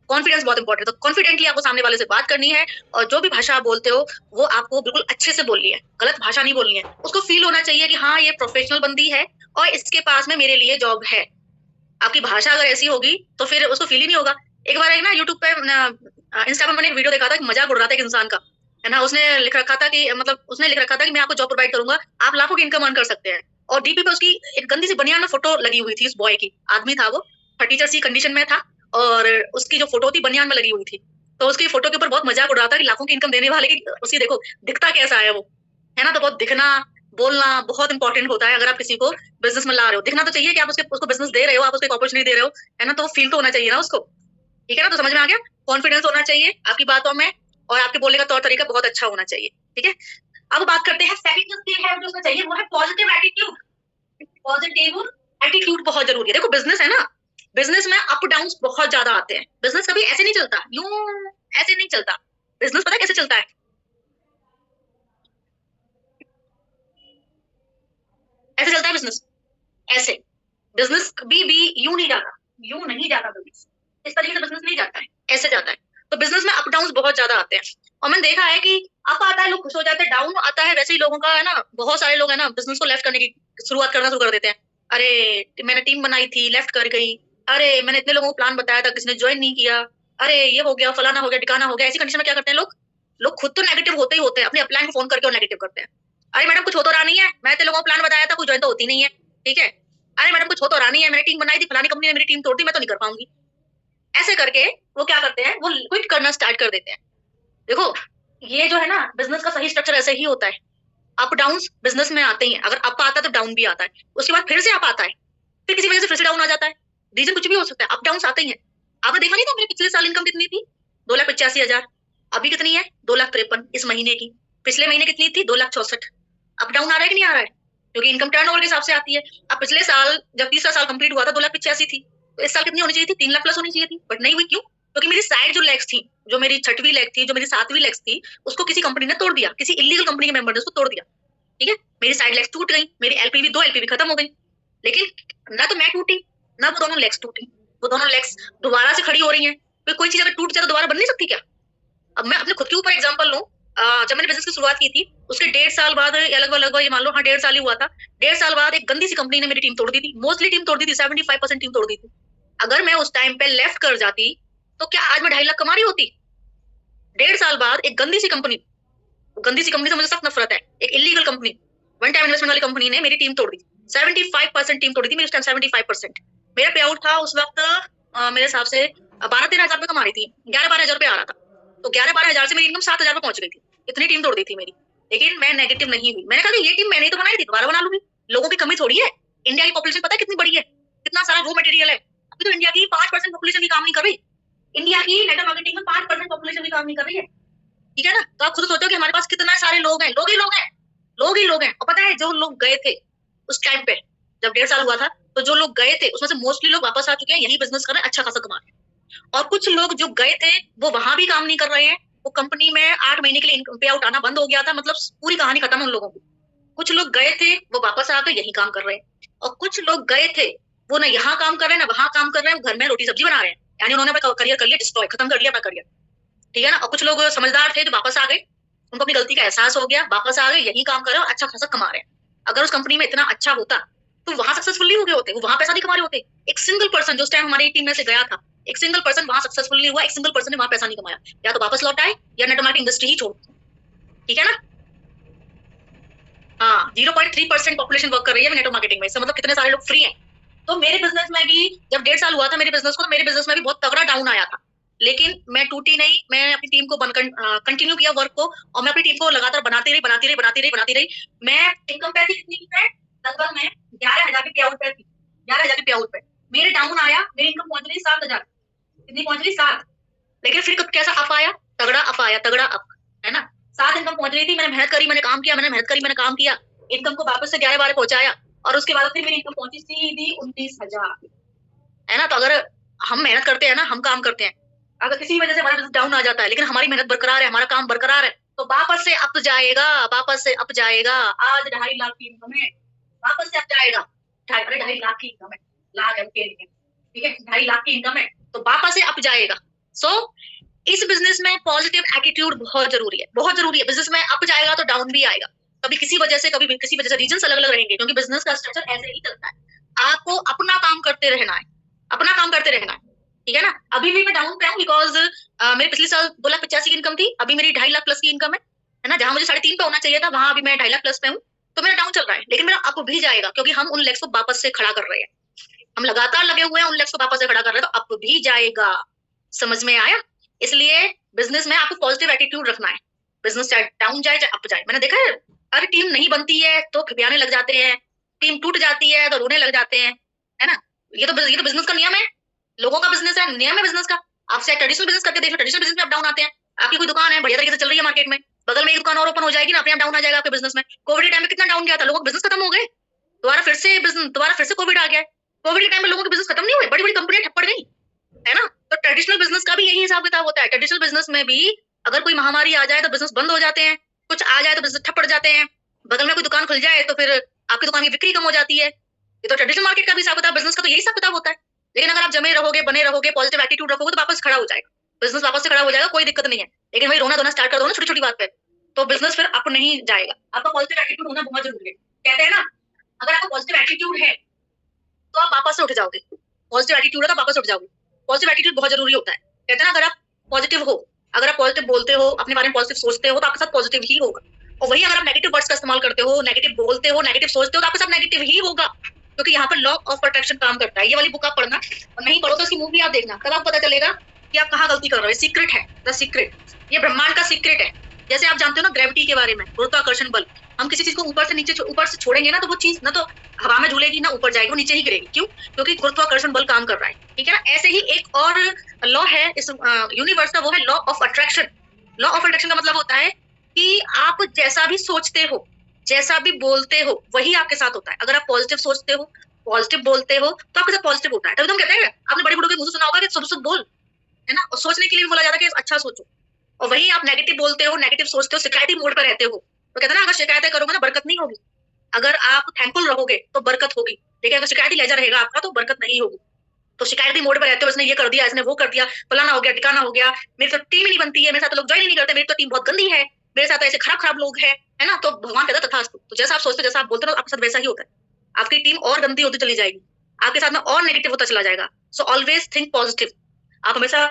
कॉन्फिडेंस बहुत इंपॉर्टेंट है। तो कॉन्फिडेंटली आपको सामने वाले से बात करनी है, और जो भी भाषा आप बोलते हो वो आपको बिल्कुल अच्छे से बोलनी है, गलत भाषा नहीं बोलनी है। उसको फील होना चाहिए कि हाँ ये प्रोफेशनल बंदी है और इसके पास में मेरे लिए जॉब है। आपकी भाषा अगर ऐसी होगी तो फिर उसको फील ही नहीं होगा। एक बार एक ना यूट्यूब पे इंस्टा पे मैंने एक वीडियो देखा था, मजाक उड़ रहा था एक इंसान का, है ना, उसने लिख रखा था कि मतलब उसने लिख रखा था कि मैं आपको जॉब प्रोवाइड करूंगा, आप लाखों की इनकम अर्न कर सकते हैं। और डीपी पे उसकी एक गंदी सी बनियान में फोटो लगी हुई थी, उस बॉय की, आदमी था वो, फटीचर सी कंडीशन में था, और उसकी जो फोटो थी बनियान में लगी हुई थी। तो उसकी फोटो के ऊपर बहुत मजाक उड़ रहा था कि लाखों की इनकम देने वाले की उसकी देखो दिखता कैसा है वो, है ना। तो बहुत दिखना बोलना बहुत इंपॉर्टेंट होता है। अगर आप किसी को बिजनेस में ला रहे हो, दिखना तो चाहिए कि आप उसको बिजनेस दे रहे हो, आप उसको एक अपॉर्चुनिटी दे रहे हो, है ना, तो फील तो होना चाहिए ना उसको, ठीक है ना। तो समझ में आ गया, कॉन्फिडेंस होना चाहिए आपकी बातों में, और आपके बोलने का तौर तरीका बहुत अच्छा होना चाहिए, ठीक है। अब बात करते हैं सेकंड जो स्किल है जो उसमें चाहिए, वो है पॉजिटिव एटीट्यूड। पॉजिटिव एटीट्यूड बहुत जरूरी है। देखो बिजनेस है ना, बिजनेस में अप डाउन बहुत ज्यादा आते हैं, बिजनेस कभी ऐसे नहीं चलता, यूं ऐसे नहीं चलता। बिजनेस पता है कैसे चलता है? ऐसे चलता है बिजनेस, ऐसे। बिजनेस कभी भी यूं नहीं जाता, यूं नहीं जाता बिजनेस, इस तरीके से बिजनेस नहीं जाता है, ऐसे जाता है। तो बिजनेस में अप डाउन बहुत ज्यादा आते हैं, और मैंने देखा है कि अप आता है लोग खुश हो जाते हैं, डाउन आता है वैसे ही लोगों का, है ना, बहुत सारे लोग है ना बिजनेस को लेफ्ट करने की शुरुआत करना शुरू कर देते हैं। अरे मैंने टीम बनाई थी लेफ्ट कर गई, अरे मैंने इतने लोगों को प्लान बताया था किसी ने ज्वाइन नहीं किया, अरे ये हो गया फलाना हो गया ठिकाना हो गया। ऐसी कंडीशन में क्या करते हैं लोग, लोग खुद तो नेगेटिव होते ही होते हैं, अपने अपलाइन को फोन करके और नेगेटिव करते हैं। अरे मैडम कुछ हो तो रहा नहीं है, मैं तो लोगों को प्लान बताया था, कुछ ज्वाइन तो होती नहीं है, ठीक है। अरे मैडम कुछ हो तो रहा नहीं है, मैंने टीम बनाई थी, फलानी कंपनी ने मेरी टीम तोड़ दी, मैं तो नहीं कर पाऊंगी। ऐसे करके वो क्या करते हैं, वो क्विट करना स्टार्ट कर देते हैं। देखो ये जो है ना बिजनेस का सही स्ट्रक्चर ऐसे ही होता है, अप डाउन बिजनेस में आते ही हैं। अगर अप आता है तो डाउन भी आता है, उसके बाद फिर से अप आता है, फिर किसी वजह से फिर से डाउन आ जाता है। रीजन कुछ भी हो सकता है, अप डाउन आते ही हैं। आपने देखा नहीं था मेरे पिछले साल इनकम कितनी थी? 2,85,000। अभी कितनी है? 2,53,000 इस महीने की। पिछले महीने कितनी थी? 2,64,000। अप डाउन आ रहा है कि नहीं आ रहा है? क्योंकि इनकम टर्नओवर के हिसाब से आती है। अब पिछले साल जब तीसरा साल कंप्लीट हुआ था 2,85,000 थी, तो इस साल कितनी होनी चाहिए थी? 3 लाख प्लस होनी चाहिए थी, बट नहीं हुई। क्यों? क्योंकि मेरी साइड जो लेग्स थी, जो मेरी छठवीं लेग थी, जो मेरी सातवीं लेग्स थी, उसको किसी कंपनी ने तोड़ दिया, किसी इलीगल कंपनी के मेंबर ने उसको तोड़ दिया, ठीक है। मेरी साइड लेग्स टूट गई, मेरी एलपीवी 2 एलपीवी खत्म हो गई। लेकिन ना तो मैं टूटी ना वो दोनों लेग्स टूटी, वो दोनों लेग्स दोबारा से खड़ी हो रही हैं। कोई चीज अगर टूट जाए तो दोबारा बन नहीं सकती क्या? अब मैं अपने खुद के ऊपर एग्जांपल लूं, जब मैंने बिजनेस की शुरुआत की थी उसके 1.5 साल बाद या लगभग लगभग ये मान लो, हाँ 1.5 साल ही हुआ था, 1.5 साल बाद एक गंदी सी कंपनी ने मेरी टीम तोड़ दी थी, मोस्टली टीम तोड़ दी थी, 75% टीम तोड़ दी थी। अगर मैं उस टाइम पे लेफ्ट कर जाती तो क्या आज मैं 2.5 लाख कमा रही होती? 1.5 साल बाद एक गंदी सी कंपनी से मुझे सख्त नफरत है, एक illegal company, one time investment वाली कंपनी ने मेरी टीम तोड़ दी, 75% टीम तोड़ी थी मेरी उस टाइम, 75%। मेरा पे आउट था उस वक्त मेरे हिसाब से 12-13 हजार रुपये कमा रही थी, 11-12 हजार रुपये आ रहा था, तो 11-12 हजार से मेरी इनकम 7 हजार पे पहुंच गई थी, इतनी टीम तोड़ दी थी मेरी। लेकिन मैं नेगेटिव नहीं हुई, मैंने कहा कि ये टीम मैंने तो बनाई थी, दोबारा बना लूंगी, लोगों की कमी थोड़ी है। इंडिया की पॉपुलेशन पता है कितनी बड़ी है, कितना सारा रॉ मटेरियल है, अभी तो इंडिया की 5% पॉपुलेशन भी काम नहीं कर रही, इंडिया की नेटवर्क मार्केटिंग में 5% पॉपुलेशन भी काम नहीं कर रही है, ठीक है ना। तो आप खुद सोचो कि हमारे पास कितना सारे लोग हैं, लोग ही लोग हैं, लोग ही लोग हैं। और पता है जो लोग गए थे उस टाइम पे जब 1.5 साल हुआ था, तो जो लोग गए थे उसमें से मोस्टली लोग वापस आ चुके हैं, यही बिजनेस कर रहे हैं, अच्छा खासा कमा रहे हैं। और कुछ लोग जो गए थे वो वहां भी काम नहीं कर रहे हैं, वो कंपनी में 8 महीने के लिए पे आउट आना बंद हो गया था, मतलब पूरी कहानी खत्म उन लोगों की। कुछ लोग गए थे, वो वापस आ गए, यही काम कर रहे हैं। और कुछ लोग गए थे, वो ना यहाँ काम कर रहे हैं ना वहां काम कर रहे हैं, घर में रोटी सब्जी बना रहे हैं, यानी उन्होंने अपना करियर कर लिया डिस्ट्रॉय, खत्म कर लिया अपना करियर। ठीक है ना। और कुछ लोग समझदार थे जो वापस आ गए, उनको अपनी गलती का एहसास हो गया, वापस आ गए, यही काम कर रहे हैं और अच्छा खासा कमा रहे हैं। अगर उस कंपनी में इतना अच्छा होता तो वहां सक्सेसफुल हो गए होते, वो वहां पैसा नहीं कमा रहे होते। एक सिंगल पर्सन जो उस टाइम हमारी टीम में से गया था, एक सिंगल पर्सन वहां सक्सेसफुल नहीं हुआ, एक सिंगल पर्सन ने वहां पैसा नहीं कमाया, या तो वापस लौट आए या नेटवर्क मार्केटिंग इंडस्ट्री ही छोड़। ठीक है ना। हाँ, 0.3% पॉपुलेशन वर्क कर रही है नेटवर्क मार्केटिंग में, इससे मतलब कितने सारे लोग फ्री हैं। तो मेरे बिजनेस में भी जब 1.5 साल हुआ था मेरे बिजनेस को, मेरे बिजनेस में भी बहुत तगड़ा डाउन आया था, लेकिन मैं टूटी नहीं, मैं अपनी टीम को कंटिन्यू किया वर्क को, और मैं अपनी टीम को लगातार बनाती रही बनाती रही बनाती रही बनाती रही। मैं इनकम पैसे कितनी की है, लगभग मैं 11,000 के पे आउट पे थी, 11,000 के पे आउट पे। मेरे डाउन आया, मेरी इनकम पहुंच गई 7,000, कितनी पहुंच गई 7। लेकिन फिर कैसा अप आया, तगड़ा अप आया, तगड़ा अप, है ना। 7 इनकम पहुंच रही थी, मैंने मेहनत करी, मैंने काम किया, मैंने मेहनत करी, मैंने काम किया, इनकम को वापस से 11-12 पहुंचाया, और उसके बाद फिर मेरी इनकम पहुंची सीधी 19,000, है ना। तो अगर हम मेहनत करते हैं ना, हम काम करते हैं, अगर किसी वजह से हमारा बिजनेस डाउन आ जाता है, लेकिन हमारी मेहनत बरकरार है, हमारा काम बरकरार है, तो वापस से अप जाएगा, वापस से अप जाएगा। आज 2.5 लाख की इनकम है, वापस से अप जाएगा। 2.5 लाख की इनकम है, लाख है ठीक है, 2.5 लाख की इनकम है, तो वापस से अप जाएगा। सो इस बिजनेस में पॉजिटिव एटीट्यूड बहुत जरूरी है, बहुत जरूरी है। बिजनेस में अप जाएगा तो डाउन भी आएगा, कभी किसी वजह से, कभी किसी वजह से, रीजन अलग अलग रहेंगे, क्योंकि बिजनेस का स्ट्रक्चर ऐसे ही चलता है। आपको अपना काम करते रहना है, अपना काम करते रहना है। ठीक है ना। अभी भी मैं डाउन पे हूँ, बिकॉज मेरे पिछले साल 2,85,000 की इनकम थी, अभी मेरी 2.5 लाख प्लस की इनकम है ना। जहां मुझे 3.5 पे होना चाहिए था, वहां अभी मैं 2.5 लाख प्लस पे हूँ। तो मेरा डाउन चल रहा है, लेकिन मेरा अप भी जाएगा, क्योंकि हम उन लेग्स को वापस से खड़ा कर रहे हैं, हम लगातार लगे हुए हैं उन लेग्स को वापस से खड़ा कर रहे हैं, तो अप भी जाएगा। समझ में आया। इसलिए बिजनेस में आपको पॉजिटिव एटीट्यूड रखना है, बिजनेस चाहे डाउन जाए चाहे अप जाए। मैंने देखा है, अरे टीम नहीं बनती है तो खिपियाने लग जाते हैं, टीम टूट जाती है तो रोने लग जाते हैं, है ना। ये तो बिजनेस का नियम है, लोगों का बिजनेस है, नियम है बिजनेस का। आपसे ट्रेडिशनल बिजनेस करके देख लो, ट्रेडिशनल बिजनेस में अप डाउन आते हैं। आपकी कोई दुकान है, बढ़िया तरीके से चल रही है मार्केट में, बगल में एक दुकान और ओपन हो जाएगी ना, अपने आप डाउन आ जाएगा आपके बिजनेस में। कोविड के टाइम में कितना डाउन गया था, लोगों के बिजनेस खत्म हो गए, दोबारा फिर से कोविड आ गया। कोविड के टाइम में लोगों के बिजनेस खत्म नहीं हुए, बड़ी बड़ी कंपनियां ठप पड़ गई, है ना। तो ट्रेडिशनल बिजनेस का भी यही हिसाब किताब होता है। ट्रेडिशनल बिजनेस में भी अगर कोई महामारी आ जाए तो बिजनेस बंद हो जाते हैं, कुछ आ जाए तो बिजनेस ठप पड़ जाते हैं, बगल में कोई दुकान खुल जाए तो फिर आपकी दुकान की बिक्री कम हो जाती है। ये तो ट्रेडिशनल मार्केट का भी हिसाब होता है, बिजनेस का तो यही हिसाब किताब होता है। लेकिन अगर आप जमे रहोगे, बने रहोगे, पॉजिटिव एटीट्यूड रखोगे, तो वापस खड़ा हो जाएगा बिजनेस, वापस से खड़ा हो जाएगा, कोई दिक्कत नहीं है। लेकिन वही रोना धोना स्टार्ट कर दो ना छोटी छोटी बात पे, तो बिजनेस फिर अप नहीं जाएगा। आपका पॉजिटिव एटीट्यूड होना बहुत जरूरी है। कहते हैं ना, अगर आपका पॉजिटिव एटीट्यूड है तो आप वापस से उठ जाओगे, पॉजिटिव एटीट्यूड है तो वापस उठ जाओगे। पॉजिटिव एटीट्यूड बहुत जरूरी होता है। कहते हैं ना, अगर आप पॉजिटिव हो, अगर आप पॉजिटिव बोलते हो, अपने बारे में पॉजिटिव सोचते हो, तो आपके साथ पॉजिटिव ही होगा। और वही अगर आप नेगेटिव वर्ड्स का इस्तेमाल करते हो, नेगेटिव बोलते हो, नेगेटिव सोचते हो, तो आपके साथ नेगेटिव ही होगा, क्योंकि यहाँ पर लॉ ऑफ अट्रैक्शन काम करता है। ये वाली बुक आप पढ़ना, और नहीं पढ़ो तो इसकी मूवी आप देखना, तब आपको पता चलेगा कि आप कहाँ गलती कर रहे हो। सीक्रेट है, द सीक्रेट, ये ब्रह्मांड का सीक्रेट है। जैसे आप जानते हो ना ग्रेविटी के बारे में, गुरुत्वाकर्षण बल, हम किसी चीज को ऊपर से नीचे, ऊपर से छोड़ेंगे ना, तो वो चीज ना तो हवा में झूलेगी ना ऊपर जाएगी, वो नीचे ही गिरेगी। क्यों? क्योंकि गुरुत्वाकर्षण बल काम कर रहा है। ठीक है ना। ऐसे ही एक और लॉ है इस यूनिवर्स का, वो है law of attraction. Law of attraction का मतलब होता है कि आप जैसा भी सोचते हो, जैसा भी बोलते हो, वही आपके साथ होता है। अगर आप पॉजिटिव सोचते हो, पॉजिटिव बोलते हो, तो आपके साथ पॉजिटिव होता है। तभी तो हम कहते हैं, आपने बड़े बड़ों के मुंह से सुना होगा कि शुभ शुभ बोल, है ना। और सोचने के लिए भी बोला जाता है कि अच्छा सोचो। और वही आप नेगेटिव बोलते हो, नेगेटिव सोचते हो, शिकायती मोड पर रहते हो, तो कहते हैं ना, अगर शिकायतें करोगे ना बरकत नहीं होगी। अगर आप थैंकफुल रहोगे तो बरकत होगी, लेकिन अगर शिकायती लहजा रहेगा आपका तो बरकत नहीं होगी। तो शिकायती मोड पर रहते हो, इसने ये कर दिया, इसने वो कर दिया, फलाना हो गया, ठिकाना हो गया, मेरी तो टीम ही नहीं बनती है, मेरे साथ तो लोग ज्वाइन ही नहीं करते, मेरी तो टीम बहुत गंदी है, मेरे साथ ऐसे खराब खराब लोग हैं, है ना। तो भगवान कहता तथास्तु। तो जैसा आप सोचते हो, जैसा आप बोलते हो, आपके साथ वैसा ही होता है। आपकी टीम और गंदी होती चली जाएगी, आपके साथ में और नेगेटिव होता चला जाएगा। So always think positive. आप हमेशा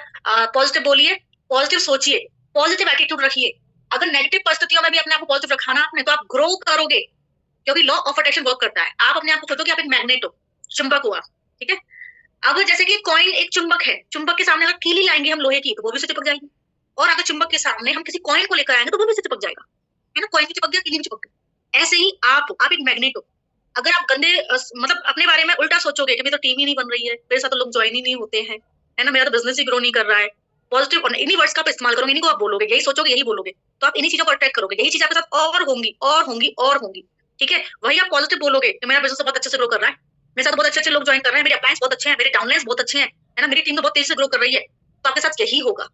पॉजिटिव बोलिए, पॉजिटिव सोचिए, पॉजिटिव एटीट्यूड रखिए। अगर नेगेटिव परिस्थितियों में भी अपने आप को पॉजिटिव रखाना आपने, तो आप ग्रो करोगे, क्योंकि लॉ ऑफ अट्रैक्शन वर्क करता है। आप अपने आप को सोचो कि आप एक मैग्नेट हो, चुंबक हो आप। ठीक है। अब जैसे कि कॉइन एक चुंबक है, चुंबक के सामने अगर कीली लाएंगे हम लोहे की, तो वो भी से चिपक जाएगी। और अगर चुंबक के सामने हम किसी कॉइन को लेकर आएंगे, तो वो भी से चिपक जाएगा, है ना। कॉइन भी चिपक गया, कीली भी चिपक गई। ऐसे ही आप एक मैग्नेट हो। अगर आप गंदे मतलब अपने बारे में उल्टा सोचोगे कि मेरी तो टीम ही नहीं बन रही है, मेरे साथ तो लोग ज्वाइन ही नहीं होते हैं, है ना, मेरा तो बिजनेस ही ग्रो नहीं कर रहा है, पॉजिटिव और इन्हीं वर्ड्स का इस्तेमाल करोगे, इन्हीं को आप बोलोगे, यही सोचोगे, यही बोलोगे, तो आप इन्हीं चीजों को अट्रैक्ट करोगे। यही चीज आपके साथ और होंगी और होंगी और होंगी। ठीक है। वही आप पॉजिटिव बोलोगे कि मेरा बिजनेस बहुत अच्छे से ग्रो कर रहा है, मेरे साथ बहुत अच्छे अच्छे लोग ज्वाइन कर रहे हैं, मेरे अप्लायंस बहुत अच्छे हैं, मेरे डाउनलाइंस बहुत अच्छे हैं, है ना, मेरी टीम तो बहुत तेजी से ग्रो कर रही है, तो आपके साथ यही होगा।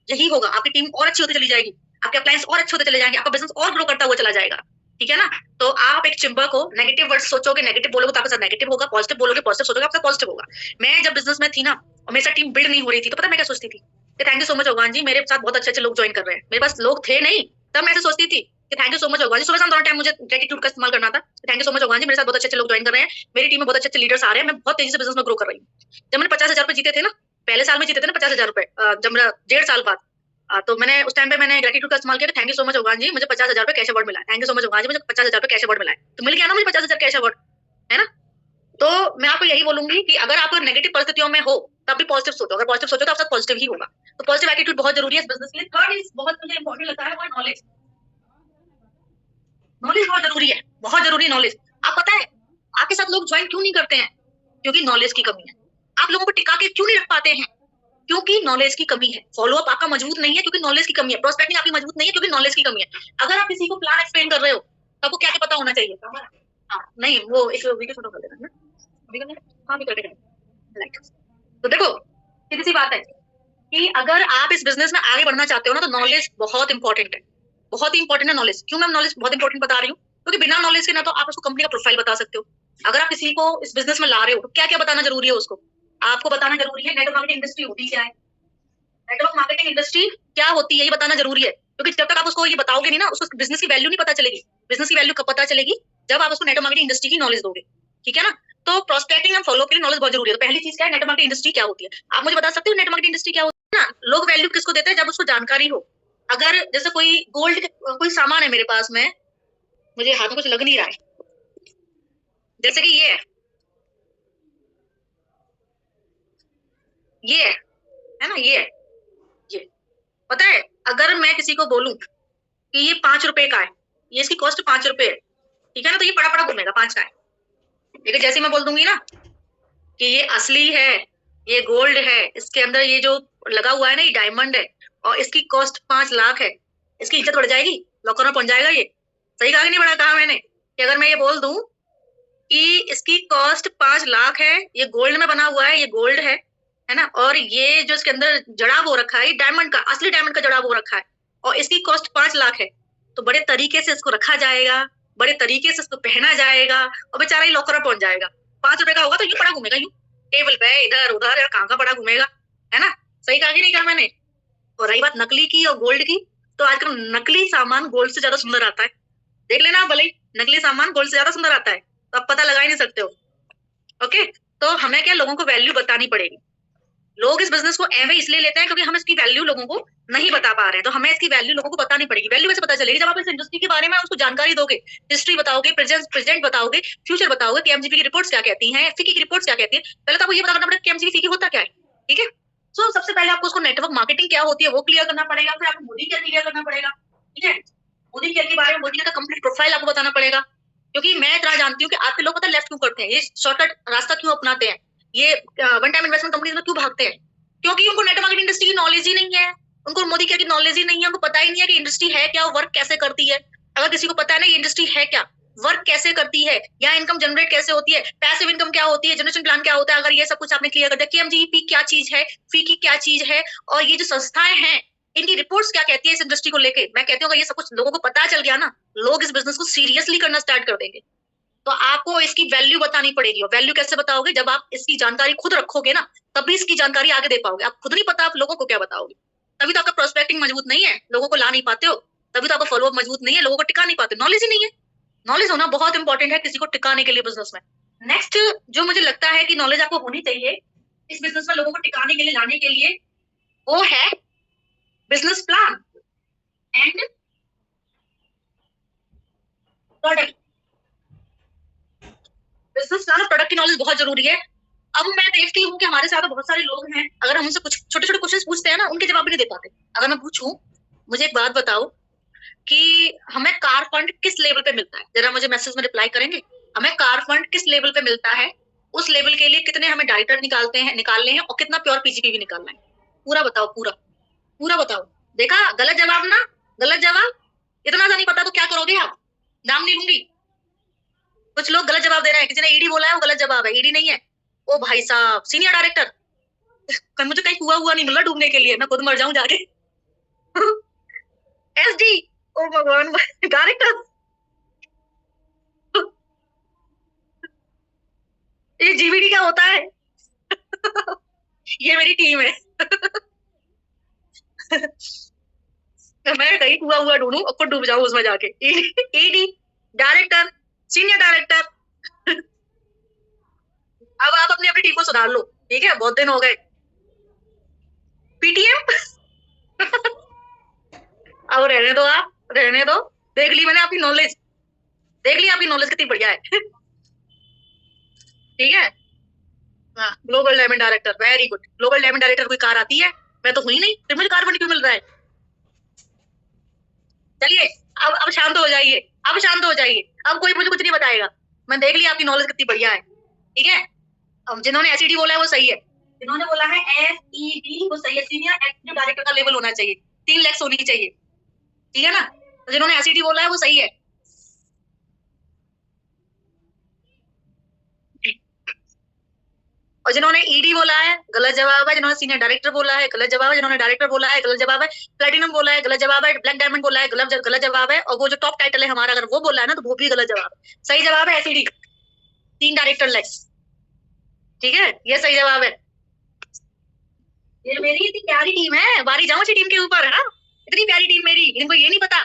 यही होगा, आपकी टीम और अच्छी होती चली जाएगी, आपके अप्लायंस और अच्छे होते चले जाएंगे, आपका बिजनेस और ग्रो करता हुआ चला जाएगा। ठीक है ना? तो आप एक चिंबक को नेगेटिव वर्ड सोचोगे, नेगेटिव बोलोगे तो आपके साथ नेगेटिव होगा, पॉजिटिव बोलोगे पॉजिटिव सोचोगे आपका पॉजिटिव होगा। मैं जब बिजनेस में थी ना और मेरे साथ टीम बिल्ड नहीं हो रही थी, तो पता मैं क्या सोचती थी कि थैंक यू सो मच भगवान जी, मेरे साथ बहुत अच्छे अच्छे लोग ज्वाइन कर रहे हैं। मेरे पास लोग थे नहीं, तब मैं ऐसे सोचती थी कि थैंक यू सो मच भगवान जी। सुबह शाम दोनों टाइम मुझे ग्रेटिट्यूड का इस्तेमाल करना था। थैंक यू सो मच भगवान जी, मेरे साथ बहुत अच्छे अच्छे लोग ज्वाइन कर रहे हैं, मेरी टीम में बहुत अच्छे अच्छे लीडर्स आ रहे हैं, मैं बहुत तेजी से बिजनेस में ग्रो कर रही हूँ। जब मैंने 50,000 रुपए जीते थे ना, पहले साल में जीते थे ना 50,000 रुपए, जब मेरा 1.5 साल बाद, तो मैंने उस टाइम पे मैंने ग्रेटिट्यूड का इस्तेमाल किया, थैंक यू सो मच भगवान जी, मुझे 50,000 रुपए कैश अवार्ड मिला है, थैंक यू सो मच भगवान जी, मुझे 50,000 रुपए कैश अवार्ड मिला है। तो मिल गया ना मुझे 50,000 कैश अवार्ड, है ना? तो मैं आपको यही बोलूंगी कि अगर आप नेगेटिव परिस्थितियों में हो तब भी पॉजिटिव सोचो, अगर पॉजिटिव सोचो तो आपके साथ पॉजिटिव ही होगा। तो पॉजिटिव एटीट्यूड बहुत जरूरी है इस बिजनेस के लिए। थर्ड इज बहुत मुझे इंपॉर्टेंट लगता है, वो नॉलेज। नॉलेज बहुत जरूरी है, बहुत जरूरी नॉलेज। आप पता है आपके साथ लोग ज्वाइन क्यों नहीं करते हैं? क्योंकि नॉलेज की कमी है। आप लोगों को टिका के क्यों नहीं रख पाते हैं? क्योंकि नॉलेज की कमी है। फॉलोअप आपका मजबूत नहीं है क्योंकि नॉलेज की कमी है। प्रोस्पेक्टिंग आपकी मजबूत नहीं है क्योंकि नॉलेज की कमी है। अगर आप किसी को प्लान एक्सप्लेन कर रहे हो तो आपको क्या क्या पता होना चाहिए? हाँ, नहीं वो एक वीडियो फोटो कर देना है ना? अभी करना है? हाँ, अभी करके लाइक। तो देखो सीधी सी बात है कि अगर आप इस बिजनेस में आगे बढ़ना चाहते हो ना, तो नॉलेज बहुत इंपॉर्टेंट है, बहुत ही इंपॉर्टेंट है नॉलेज। क्यों मैं नॉलेज बहुत इंपॉर्टेंट बता रही हूँ? क्योंकि बिना नॉलेज के ना तो आप उसको कंपनी का प्रोफाइल बता सकते हो। अगर आप किसी को इस बिजनेस में ला रहे हो तो क्या क्या बताना जरूरी है उसको? आपको बताना जरूरी है नेटवर्क मार्केटिंग इंडस्ट्री होती क्या है, नेटवर्क मार्केटिंग इंडस्ट्री क्या होती है, ये बताना जरूरी है। क्योंकि जब तक आप उसको ये बताओगे नहीं ना, उसको बिजनेस की वैल्यू नहीं पता चलेगी। बिजनेस की वैल्यू कब पता चलेगी? जब आप उसको नेटवर्क मार्केटिंग इंडस्ट्री की नॉलेज दोगे। ठीक है ना? तो प्रोस्पेक्टिंग एंड फॉलो के लिए नॉलेज बहुत जरूरी है। तो पहली चीज क्या है, नेटवर्क मार्केटिंग इंडस्ट्री क्या होती है? आप मुझे बता सकते हो नेटवर्क मार्केटिंग इंडस्ट्री क्या होती है? ना लोग वैल्यू किसको देते हैं? जब उसको जानकारी हो। अगर जैसे कोई गोल्ड कोई सामान है मेरे पास में, मुझे हाथ में कुछ लग नहीं रहा है, जैसे कि ये है ना, ये पता है अगर मैं किसी को बोलूं कि ये 5 रुपए का है, ये इसकी कॉस्ट 5 रुपए है, ठीक है ना, तो ये पड़ा पड़ा घूमेगा 5 का है। लेकिन जैसे मैं बोल दूंगी ना कि ये असली है, ये गोल्ड है, इसके अंदर ये जो लगा हुआ है ना, ये डायमंड है और इसकी कॉस्ट 5 लाख है, इसकी इज्जत बढ़ जाएगी, लॉकर में पहुंच जाएगा ये। सही कहा कि नहीं बड़ा कहा मैंने? कि अगर मैं ये बोल दूं कि इसकी कॉस्ट 5 लाख है, ये गोल्ड में बना हुआ है, ये गोल्ड है ना, और ये जो इसके अंदर जड़ाव हो रखा है, ये डायमंड का, असली डायमंड का जड़ाव हो रखा है, और इसकी कॉस्ट 5 लाख है, तो बड़े तरीके से इसको रखा जाएगा, बड़े तरीके से इसको पहना जाएगा और बेचारा ये लॉकर में पहुंच जाएगा। 5 रुपए का होगा तो यूं पड़ा घूमेगा, यूं टेबल पे इधर उधर, या कहाँ का पड़ा घूमेगा, है ना? सही कहा कि नहीं कहा मैंने? और रही बात नकली की और गोल्ड की, तो आजकल नकली सामान गोल्ड से ज्यादा सुंदर आता है। देख लेना आप भले ही, नकली सामान गोल्ड से ज्यादा सुंदर आता है, तो आप पता लगा ही नहीं सकते हो। ओके, तो हमें क्या लोगों को वैल्यू बतानी पड़ेगी। लोग इस बिजनेस को एवे इसलिए लेते हैं क्योंकि हम इसकी वैल्यू लोगों को नहीं बता पा रहे हैं, तो हमें इसकी वैल्यू लोगों को बतानी पड़ेगी। वैल्यू कैसे पता चलेगी? जब आप इस इंडस्ट्री के बारे में उसको जानकारी दोगे, हिस्ट्री बताओगे, प्रेजेंट बताओगे, फ्यूचर बताओगे कि एमजीपी की रिपोर्ट्स क्या कहती हैं, एफपीकी की रिपोर्ट्स क्या कहती है। पहले तो आपको ये पता करना पड़ेगा कि एमजीपी फीकी होता क्या है। ठीक है, सो सबसे पहले आपको उसको नेटवर्क मार्केटिंग क्या होती है वो क्लियर करना पड़ेगा, फिर आपको मोदी केयर क्लियर करना पड़ेगा। ठीक है, मोदी केयर के बारे में मोदी केयर का कंप्लीट प्रोफाइल आपको बताना पड़ेगा। क्योंकि मैं इतना जानती हूँ कि आज के लोग पता लेफ्ट क्यों करते हैं, ये शॉर्टकट रास्ता क्यों अपनाते हैं, ये वन टाइम इन्वेस्टमेंट कंपनीज में क्यों भागते हैं? क्योंकि उनको नेटवर्क मार्केटिंग इंडस्ट्री की नॉलेज ही नहीं है, उनको मोदी केयर की नॉलेज ही नहीं है, उनको पता ही नहीं है कि इंडस्ट्री है क्या, वर्क कैसे करती है। अगर किसी को पता है ना ये इंडस्ट्री है क्या, वर्क कैसे करती है, या इनकम जनरेट कैसे होती है, पैसिव इनकम क्या होती है, जनरेशन प्लान क्या होता है, अगर ये सब कुछ आपने क्लियर कर दिया कि एमजीपी क्या चीज है, फी की क्या चीज है, और ये जो संस्थाएं हैं इनकी रिपोर्ट्स क्या कहती है इस इंडस्ट्री को लेके, मैं कहती हूँ अगर ये सब कुछ लोगों को पता चल गया ना, लोग इस बिजनेस को सीरियसली करना स्टार्ट कर देंगे। तो आपको इसकी वैल्यू बतानी पड़ेगी, और वैल्यू कैसे बताओगे? जब आप इसकी जानकारी खुद रखोगे ना, तभी इसकी जानकारी आगे दे पाओगे। आप खुद नहीं पता आप लोगों को क्या बताओगे, तभी तो आपका प्रोस्पेक्टिंग मजबूत नहीं है, लोगों को ला नहीं पाते हो, तभी तो आपका फॉलोअप मजबूत नहीं है, लोगों को टिका नहीं पाते, नॉलेज ही नहीं है। नॉलेज होना बहुत इंपॉर्टेंट है किसी को टिकाने के लिए बिजनेस में। नेक्स्ट जो मुझे लगता है कि नॉलेज आपको होनी चाहिए इस बिजनेस में लोगों को टिकाने के लिए, लाने के लिए, वो है business plan and product. Business plan और प्रोडक्ट की नॉलेज बहुत जरूरी है। अब मैं देखती हूँ कि हमारे साथ बहुत सारे लोग हैं, अगर हम उनसे कुछ छोटे छोटे क्वेश्चन पूछते हैं ना, उनके जवाब भी नहीं दे पाते। अगर मैं पूछूं मुझे एक बात बताओ कि हमें कार फंड किस लेवल पे मिलता है, जरा मुझे मैसेज में रिप्लाई करेंगे। हमें कार फंड किस लेवल पे मिलता है, उस लेवल के लिए कितने हमें डायरेक्टर निकालने हैं और कितना प्योर पीजीपी भी निकालना है, पूरा बताओ, पूरा पूरा बताओ। देखा, गलत जवाब ना, गलत जवाब। इतना सा नहीं पता तो क्या करोगे आप? नाम नहीं लूंगी। कुछ लोग गलत जवाब दे रहे हैं, किसी ने ईडी बोला है, वो गलत जवाब है, ईडी नहीं है। ओ भाई साहब, सीनियर डायरेक्टर, मुझे कहीं हुआ नहीं मिल रहा डूबने के लिए, मैं खुद मर जाऊं जाके। SD, ओ भगवान, डायरेक्टर, ये GVD क्या होता है? ये मेरी टीम है। मैं कहीं कुआ हुआ ढूंढूं और खुद डूब जाऊं उसमें जाके। ED, director, senior director. अब आप अपनी अपनी टीम को सुधार लो, ठीक है, बहुत दिन हो गए। PTM, अब रहने दो, आप रहने दो। देख ली मैंने आपकी नॉलेज, देख ली आपकी नॉलेज कितनी बढ़िया है। ठीक है, हाँ, global diamond director, very good. Global diamond director कोई कार आती है? मैं तो हुई नहीं, फिर मुझे कार फंड क्यों मिल रहा है? चलिए, अब शांत हो जाइए, अब शांत हो जाइए, अब कोई मुझे कुछ नहीं बताएगा। मैं देख लिया आपकी नॉलेज कितनी बढ़िया है। ठीक है, अब जिन्होंने SED बोला है वो सही है, जिन्होंने बोला है SED वो सही है। सीनियर एक्टिव डायरेक्टर का लेवल होना चाहिए, 3 लाख होनी चाहिए, ठीक है ना? तो जिन्होंने SED बोला है वो सही है। और जिन्होंने ED बोला है गलत जवाब है, जिन्होंने सीनियर डायरेक्टर बोला है गलत जवाब है, जिन्होंने डायरेक्टर बोला है गलत जवाब है, प्लेटिनम बोला है गलत जवाब है, ब्लैक डायमंड बोला है गलत जवाब है, और वो जो टॉप टाइटल है हमारा अगर वो बोला है ना तो वो भी गलत जवाब है। सही जवाब है SED, 3 डायरेक्टर लेस। ठीक है, ये सही जवाब है। ये मेरी इतनी प्यारी टीम है, बारी जाऊं सी टीम के ऊपर, है ना? इतनी प्यारी टीम मेरी, इनको ये नहीं पता,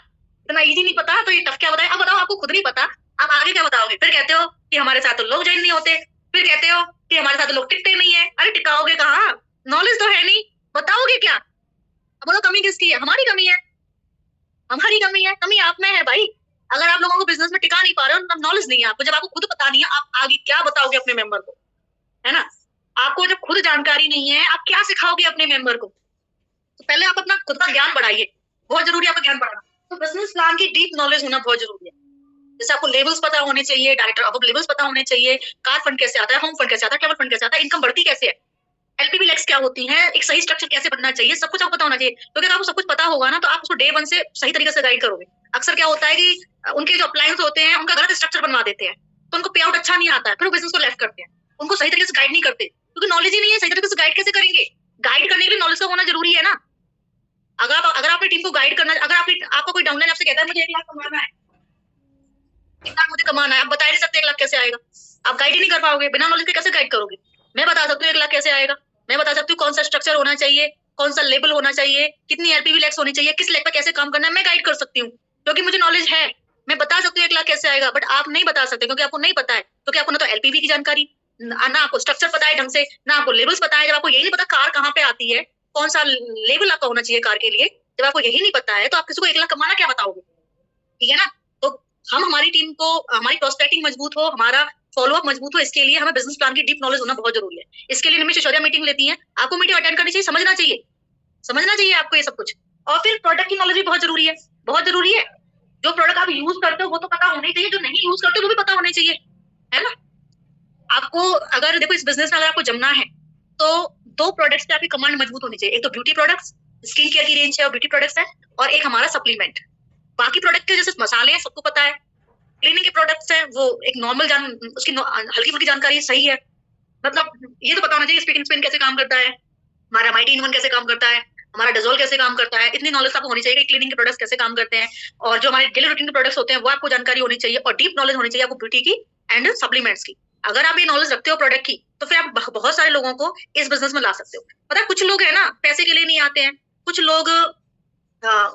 इतना इजी नहीं पता तो ये टफ क्या बताए? अब बताओ, आपको खुद नहीं पता, आप आगे क्या बताओगे? फिर कहते हो कि हमारे साथ तो लोग ज्वाइन नहीं होते, फिर कहते हो कि हमारे साथ लोग टिकते नहीं है। अरे टिकाओगे कहाँ? नॉलेज तो है नहीं, बताओगे क्या? अब बोलो कमी किसकी है? हमारी कमी है, हमारी कमी है, कमी आप में है भाई। अगर आप लोगों को बिजनेस में टिका नहीं पा रहे हो, तब नॉलेज नहीं है आपको। जब आपको खुद पता नहीं है, आप आगे क्या बताओगे अपने मेंबर को, है ना? आपको जब खुद जानकारी नहीं है, आप क्या सिखाओगे अपने मेंबर को? तो पहले आप अपना खुद का ज्ञान बढ़ाइए, बहुत जरूरी है आपका ज्ञान बढ़ाना। तो बिजनेस प्लान की डीप नॉलेज होना बहुत जरूरी है। जैसे आपको लेवल्स पता होने चाहिए, डायरेक्टर ऑफ लेवल्स पता होने चाहिए, कार फंड कैसे आता है, होम फंड कैसे आता है, ट्रैवल फंड कैसे आता है, इनकम बढ़ती कैसे है, LPV लेक्स क्या होती है, एक सही स्ट्रक्चर कैसे बनना चाहिए, सब कुछ आपको पता होना चाहिए। क्योंकि अगर आपको सब कुछ पता होगा ना तो आप उसको डे 1 से सही तरीके से गाइड करोगे। अक्सर क्या होता है कि उनके जो अप्लायंस होते हैं उनका गलत स्ट्रक्चर बनवा देते हैं, तो उनको पे आउट अच्छा नहीं आता है, फिर वो बिजनेस को लेफ्ट करते हैं, उनको सही तरीके से गाइड नहीं करते, क्योंकि नॉलेज ही नहीं है। सही तरीके से गाइड कैसे करेंगे? गाइड करने के लिए नॉलेज का होना जरूरी है ना। अगर आपने टीम को गाइड करना, अगर आपको कोई डाउनलाइन आपसे कहता है मुझे 1 लाख कमाना है, 1 लाख मुझे कमाना है, आप बता नहीं सकते 1 लाख कैसे आएगा? आप गाइड ही नहीं कर पाओगे, बिना नॉलेज के कैसे गाइड करोगे? मैं बता सकती हूँ 1 लाख कैसे आएगा, मैं बता सकती हूँ कौन सा स्ट्रक्चर होना चाहिए, कौन सा लेबल होना चाहिए, कितनी LPV लैक्स होनी चाहिए, किस लेग पे कैसे काम करना है, मैं गाइड कर सकती हूँ क्योंकि मुझे नॉलेज है। मैं बता सकती हूँ 1 लाख कैसे आएगा, बट आप नहीं बता सकते क्योंकि आपको नहीं पता है। क्योंकि आपको ना तो LPV की जानकारी, ना आपको स्ट्रक्चर पता है ढंग से, ना आपको लेबल्स पता है। जब आपको यही नहीं पता कार कहाँ पे आती है, कौन सा लेबल आपका होना चाहिए कार के लिए, जब आपको यही नहीं पता है तो आप किसी को 1 लाख कमाना क्या बताओगे? ठीक है ना? तो हम हमारी टीम को, हमारी प्रोस्पेक्टिंग मजबूत हो, हमारा फॉलोअप मजबूत हो, इसके लिए हमें बिजनेस प्लान की डीप नॉलेज होना बहुत जरूरी है। इसके लिए निमिष शिशोरिया मीटिंग लेती है, आपको मीटिंग अटेंड करनी चाहिए, समझना चाहिए, समझना चाहिए आपको ये सब कुछ। और फिर प्रोडक्ट की नॉलेज भी बहुत जरूरी है, बहुत जरूरी है। जो प्रोडक्ट आप यूज करते हो वो तो पता होने चाहिए, जो नहीं यूज करते वो भी पता होने चाहिए, है ना? आपको अगर देखो इस बिजनेस में अगर आपको जमना है तो 2 प्रोडक्ट्स पे आपकी कमांड मजबूत होनी चाहिए। एक तो ब्यूटी प्रोडक्ट्स, स्किन केयर की रेंज है और ब्यूटी प्रोडक्ट्स है, और एक हमारा सप्लीमेंट। बाकी प्रोडक्ट के जैसे मसाले हैं सबको पता है, क्लीनिंग के प्रोडक्ट्स हैं वो एक नॉर्मल उसकी हल्की फुल्की जानकारी सही है। मतलब ये तो पता होना चाहिए स्पीक एंड स्पिन कैसे काम करता है, हमारा माइटी इन वन कैसे काम करता है, हमारा डेजोल कैसे काम करता है, इतनी नॉलेज आपको होनी चाहिए कि क्लीनिंग के प्रोडक्ट्स कैसे काम करते हैं, और जो हमारे डेली रूटीन के प्रोडक्ट्स होते हैं वो आपको जानकारी होनी चाहिए, और डीप नॉलेज होनी चाहिए आपको ब्यूटी की एंड सप्लीमेंट्स की। अगर आप ये नॉलेज रखते हो प्रोडक्ट की तो फिर आप बहुत सारे लोगों को इस बिजनेस में ला सकते हो। पता है कुछ लोग है ना पैसे के लिए नहीं आते हैं, कुछ लोग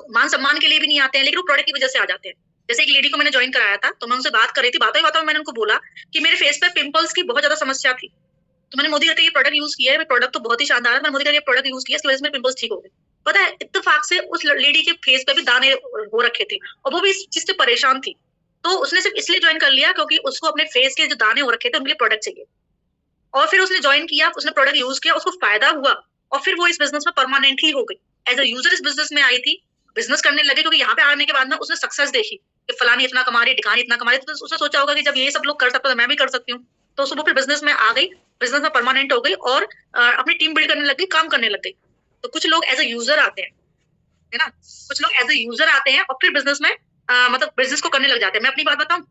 मान सम्मान के लिए भी नहीं आते हैं, लेकिन वो प्रोडक्ट की वजह से आ जाते हैं। जैसे एक लेडी को मैंने ज्वाइन कराया था तो मैं उनसे बात कर रही थी, बातों में मैंने उनको बोला कि मेरे फेस पे पिंपल्स की बहुत ज्यादा समस्या थी, तो मैंने मोदी का ये प्रोडक्ट यूज किया है, प्रोडक्ट तो बहुत ही शानदार है, मैंने मोदी का ये प्रोडक्ट यूज किया, इसकी वजह से मेरे पिंपल्स ठीक हो गए। पता है इत्तेफाक से उस लेडी के फेस पे भी दाने हो रखे थे और वो भी इस चीज से परेशान थी, तो उसने सिर्फ इसलिए ज्वाइन कर लिया क्योंकि उसको अपने फेस के जो दाने हो रखे थे उनके लिए प्रोडक्ट चाहिए। और फिर उसने ज्वाइन किया, उसने प्रोडक्ट यूज किया, उसको फायदा हुआ, और फिर वो इस बिजनेस में परमानेंट ही हो गई। एज अ यूजर इस बिजनेस में आई थी, बिजनेस करने लगे, क्योंकि यहाँ पे आने के बाद में उसने सक्सेस देखी कि फलानी इतना कमा रही, ढिकानी इतना कमा रही, तो उसने सोचा होगा कि जब ये सब लोग कर सकते तो मैं भी कर सकती हूँ। तो वो फिर बिजनेस में आ गई, बिजनेस में परमानेंट हो गई और अपनी टीम बिल्ड करने लग गई, काम करने लग गई। तो कुछ लोग एज अ यूजर आते हैं, है ना, कुछ लोग एज अ यूजर आते हैं और फिर बिजनेस में मतलब बिजनेस को करने लग जाते हैं। मैं अपनी बात बताऊं,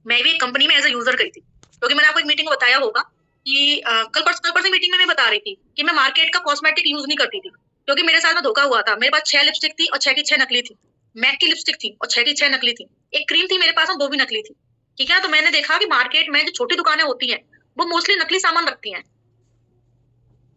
मैं भी एक कंपनी में एज अ यूजर गई थी, क्योंकि मैंने आपको एक मीटिंग में बताया होगा कि कल परसों मीटिंग में मैं बता रही थी कि मैं मार्केट का कॉस्मेटिक यूज नहीं करती थी। क्योंकि मेरे साथ में धोखा हुआ था। मेरे पास 6 लिपस्टिक थी और 6 की 6 नकली थी। मैक की लिपस्टिक थी और 6 की 6 नकली थी। एक क्रीम थी मेरे पास में, वो भी नकली थी। ठीक है, तो मैंने देखा कि मार्केट में जो छोटी दुकानें होती हैं वो मोस्टली नकली सामान रखती हैं।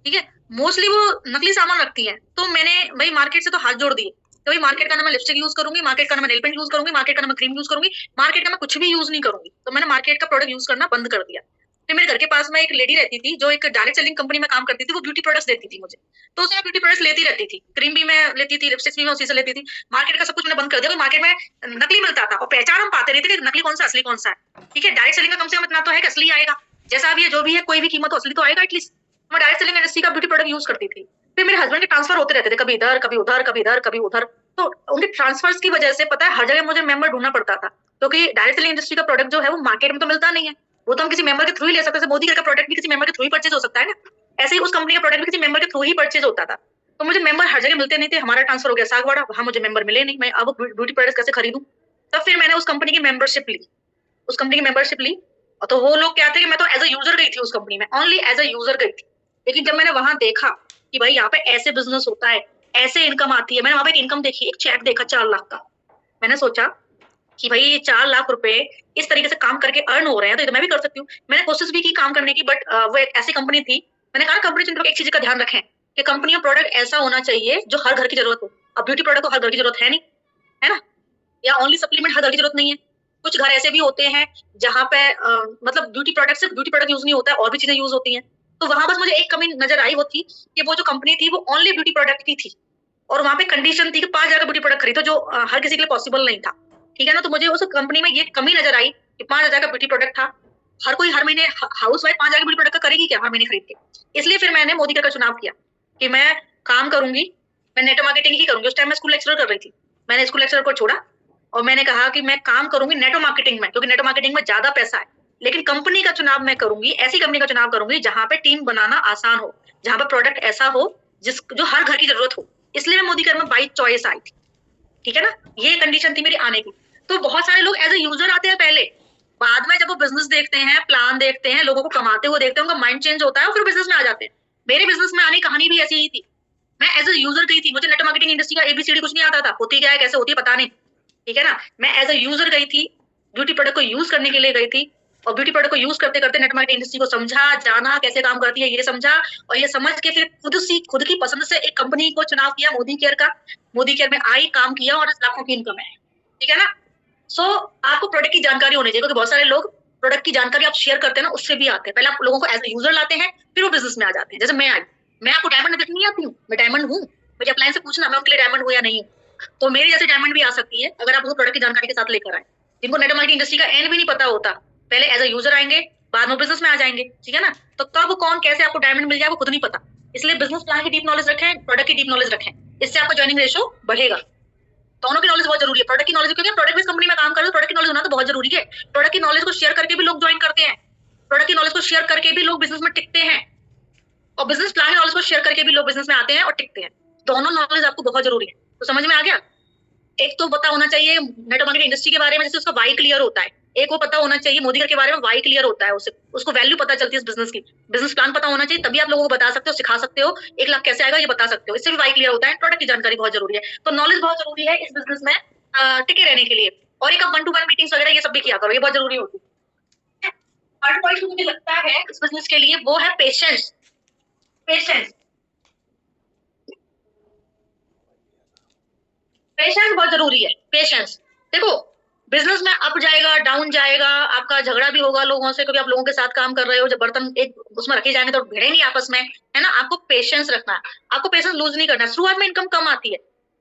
ठीक है, मोस्टली वो नकली सामान रखती हैं। तो मैंने भाई मार्केट से तो हाथ जोड़ दिए, तो भाई मार्केट का ना मैं लिपस्टिक यूज करूंगी, मार्केट का ना मैं नेल पेंट यूज करूंगी, मार्केट का ना मैं क्रीम यूज करूंगी, मार्केट का मैं कुछ भी यूज नहीं करूंगी। तो मैंने मार्केट का प्रोडक्ट यूज करना बंद कर दिया। फिर मेरे घर के पास में एक लेडी रहती थी जो एक डायरेक्ट सेलिंग कंपनी में काम करती थी, वो ब्यूटी प्रोडक्ट्स देती थी मुझे। तो उससे मैं ब्यूटी प्रोडक्ट्स लेती रहती थी, क्रीम भी मैं लेती थी, लिपस्टिक भी मैं उसी से लेती थी। मार्केट का सब कुछ मैंने बंद कर दिया, मार्केट में नकली मिलता था और पहचान हम पाते रहते कि नकली कौन सा असली कौन सा है। ठीक है, डायरेक्ट सेलिंग का कम से कम इतना तो है कि असली आएगा, जैसा भी है जो भी है कोई भी कीमत तो असली तो आएगा एटलीस्ट। मैं डायरेक्ट सेलिंग इंडस्ट्री का ब्यूटी प्रोडक्ट यूज करती थी। फिर मेरे हस्बैंड के ट्रांसफर होते रहते थे, कभी इधर कभी उधर, कभी इधर कभी उधर। तो उनके ट्रांसफर्स की वजह से पता है हर जगह मुझे मेंबर ढूंढना पड़ता था, क्योंकि डायरेक्ट सेलिंग इंडस्ट्री का प्रोडक्ट जो है वो मार्केट में तो मिलता नहीं है। वो तो हम किसी मेंबर के थ्रू ही ले सकते हैं। मोदी का प्रोडक्ट भी किसी मेंबर के थ्रू ही परचेज हो सकता है ना, ऐसे ही उस कंपनी का प्रोडक्ट भी किसी मेंबर के थ्रू ही परचेज होता था। तो मुझे मेंबर हर जगह मिलते नहीं थे। हमारा ट्रांसफर हो गया सागवाड़ा, वहां मुझे मेंबर मिले नहीं, मैं अब ब्यूटी प्रोडक्ट कैसे खरीदूं। तब फिर मैंने उस कंपनी की मेंबरशिप ली, उस कंपनी की मेंबरशिप ली। और तो वो लोग क्या थे कि मैं तो एज अ यूजर गई थी उस कंपनी में, ओनली एज अ यूजर गई थी। लेकिन जब मैंने वहां देखा कि भाई यहाँ पे ऐसे बिजनेस होता है, ऐसे इनकम आती है, मैंने वहां पे एक इनकम देखी, एक चेक देखा 4 लाख का। मैंने सोचा कि भाई ये 4 लाख रुपए इस तरीके से काम करके अर्न हो रहे हैं तो ये तो मैं भी कर सकती हूँ। मैंने कोशिश भी की काम करने की, बट वो एक ऐसी कंपनी थी। मैंने कहा कंपनी चुनते वक्त एक चीज का ध्यान रखें कि कंपनी का प्रोडक्ट ऐसा होना चाहिए जो हर घर की जरूरत हो। अब ब्यूटी प्रोडक्ट तो हर घर की जरूरत है नहीं, है ना, या ओनली सप्लीमेंट हर घर की जरूरत नहीं है। कुछ घर ऐसे भी होते हैं जहाँ पे मतलब ब्यूटी प्रोडक्ट सिर्फ ब्यूटी प्रोडक्ट यूज नहीं होता है, और भी चीजें यूज होती हैं। तो वहां बस मुझे एक कमी नजर आई, वो थी कि वो जो कंपनी थी वो ओनली ब्यूटी प्रोडक्ट की थी, और वहां पे कंडीशन थी कि 5,000 का ब्यूटी प्रोडक्ट खरीदो, जो हर किसी के लिए पॉसिबल नहीं था। ठीक है ना, तो मुझे उस कंपनी में ये कमी नजर आई कि 5,000 का ब्यूटी प्रोडक्ट था। हर कोई हर महीने हाउस वाइफ 5,000 के ब्यूटी प्रोडक्ट का करेगी क्या हर महीने खरीद के। इसलिए फिर मैंने मोदी का चुनाव किया कि मैं काम करूंगी, मैं नेट मार्केटिंग ही करूंगी। उस टाइम मैं स्कूल लेक्चरर कर रही थी, मैंने स्कूल लेक्चरर को छोड़ा और मैंने कहा कि मैं काम करूंगी नेटो मार्केटिंग में, क्योंकि नेटो मार्केटिंग में ज्यादा पैसा है। लेकिन कंपनी का चुनाव मैं करूंगी, ऐसी कंपनी का चुनाव करूंगी जहां पे टीम बनाना आसान हो, जहां पे प्रोडक्ट ऐसा हो जिस जो हर घर की जरूरत हो। इसलिए मैं मोदी कर में बाई चॉइस आई थी। ठीक है ना, ये कंडीशन थी मेरी आने की। तो बहुत सारे लोग एज ए यूजर आते हैं पहले, बाद में जब वो बिजनेस देखते हैं, प्लान देखते हैं, लोगों को कमाते हुए देखते हैं, उनका माइंड चेंज होता है और फिर बिजनेस में आ जाते हैं। मेरे बिजनेस में आने की कहानी भी ऐसी ही थी। मैं एज ए यूजर गई थी, मुझे नेटवर्क मार्केटिंग इंडस्ट्री का एबीसीडी कुछ नहीं आता था, होती क्या है कैसे होती है पता नहीं। ठीक है ना, मैं एज ए यूजर गई थी, ब्यूटी प्रोडक्ट को यूज करने के लिए गई थी, और ब्यूटी प्रोडक्ट को यूज करते करते नेटवर्क मार्केटिंग इंडस्ट्री को समझा, जाना कैसे काम करती है ये समझा, और ये समझ के फिर खुद की पसंद से एक कंपनी को चुनाव किया, मोदी केयर का। मोदी केयर में आई, काम किया और लाखों की इनकम है। ठीक है ना, सो आपको प्रोडक्ट की जानकारी होनी चाहिए, क्योंकि बहुत सारे लोग प्रोडक्ट की जानकारी आप शेयर करते हैं ना, उससे भी आते हैं। पहले आप लोगों को एज ए यूजर लाते हैं, फिर वो बिजनेस में आ जाते हैं। जैसे मैं आई, मैं आपको डायमंड देखने नहीं आती हूँ, मैं डायमंड हूँ। मुझे अपलाइन से पूछना मैं उनके लिए डायमंड हूँ या नहीं हूँ। तो मेरी जैसे डायमंड भी आ सकती है अगर आप उनको प्रोडक्ट की जानकारी के साथ लेकर आए। जिनको नेटवर्क मार्केटिंग इंडस्ट्री का एंड भी नहीं पता होता, पहले एज ए यूजर आएंगे, बाद में बिजनेस में आ जाएंगे। ठीक है ना, तो कब कौन कैसे आपको डायमंड मिल जाए वो खुद नहीं पता। इसलिए बिजनेस प्लान की डीप नॉलेज रखें, प्रोडक्ट की डीप नॉलेज रखें, इससे आपका ज्वाइनिंग रेशो बढ़ेगा। दोनों की नॉलेज बहुत जरूरी है, प्रोडक्ट की नॉलेज, क्योंकि प्रोडक्ट बेस्ड कंपनी में काम कर रहे हो, प्रोडक्ट की नॉलेज होना तो बहुत जरूरी है। प्रोडक्ट की नॉलेज को शेयर करके भी लोग ज्वाइन करते हैं, प्रोडक्ट की नॉलेज को शेयर करके भी लोग बिजनेस में टिकते हैं, और बिजनेस प्लान की नॉलेज को शेयर करके भी लोग बिजनेस में आते हैं और टिकते हैं। दोनों नॉलेज आपको बहुत जरूरी है। तो समझ में आ गया, एक तो पता होना चाहिए नेटवर्क मार्केटिंग इंडस्ट्री के बारे में, जैसे उसका वाई क्लियर होता है। एक वो पता होना चाहिए मोदी के बारे में, वाई क्लियर होता है, उसको वैल्यू पता चलती है इस बिजनेस की। बिजनेस प्लान पता होना चाहिए, तभी आप लोगों को बता सकते हो, सिखा सकते हो, 1 लाख कैसे आएगा ये बता सकते हो। इससे भी वाई क्लियर होता है। प्रोडक्ट की जानकारी बहुत जरूरी है, तो नॉलेज बहुत जरूरी है इस बिजनेस में टिके रहने के लिए। और एक 1-to-1 मीटिंग्स वगैरह ये सब भी किया करो, ये बहुत जरूरी होती है। थर्ड पॉइंट जो मुझे लगता है इस बिजनेस के लिए वो है पेशेंस। पेशेंस पेशेंस बहुत जरूरी है। पेशेंस, देखो बिजनेस में अप जाएगा डाउन जाएगा, आपका झगड़ा भी होगा लोगों से, क्योंकि आप लोगों के साथ काम कर रहे हो। जब बर्तन एक उसमें रखे जाएंगे तो भिड़ेंगे आपस में, है ना। आपको पेशेंस रखना है, आपको पेशेंस लूज नहीं करना। शुरुआत में इनकम कम आती है,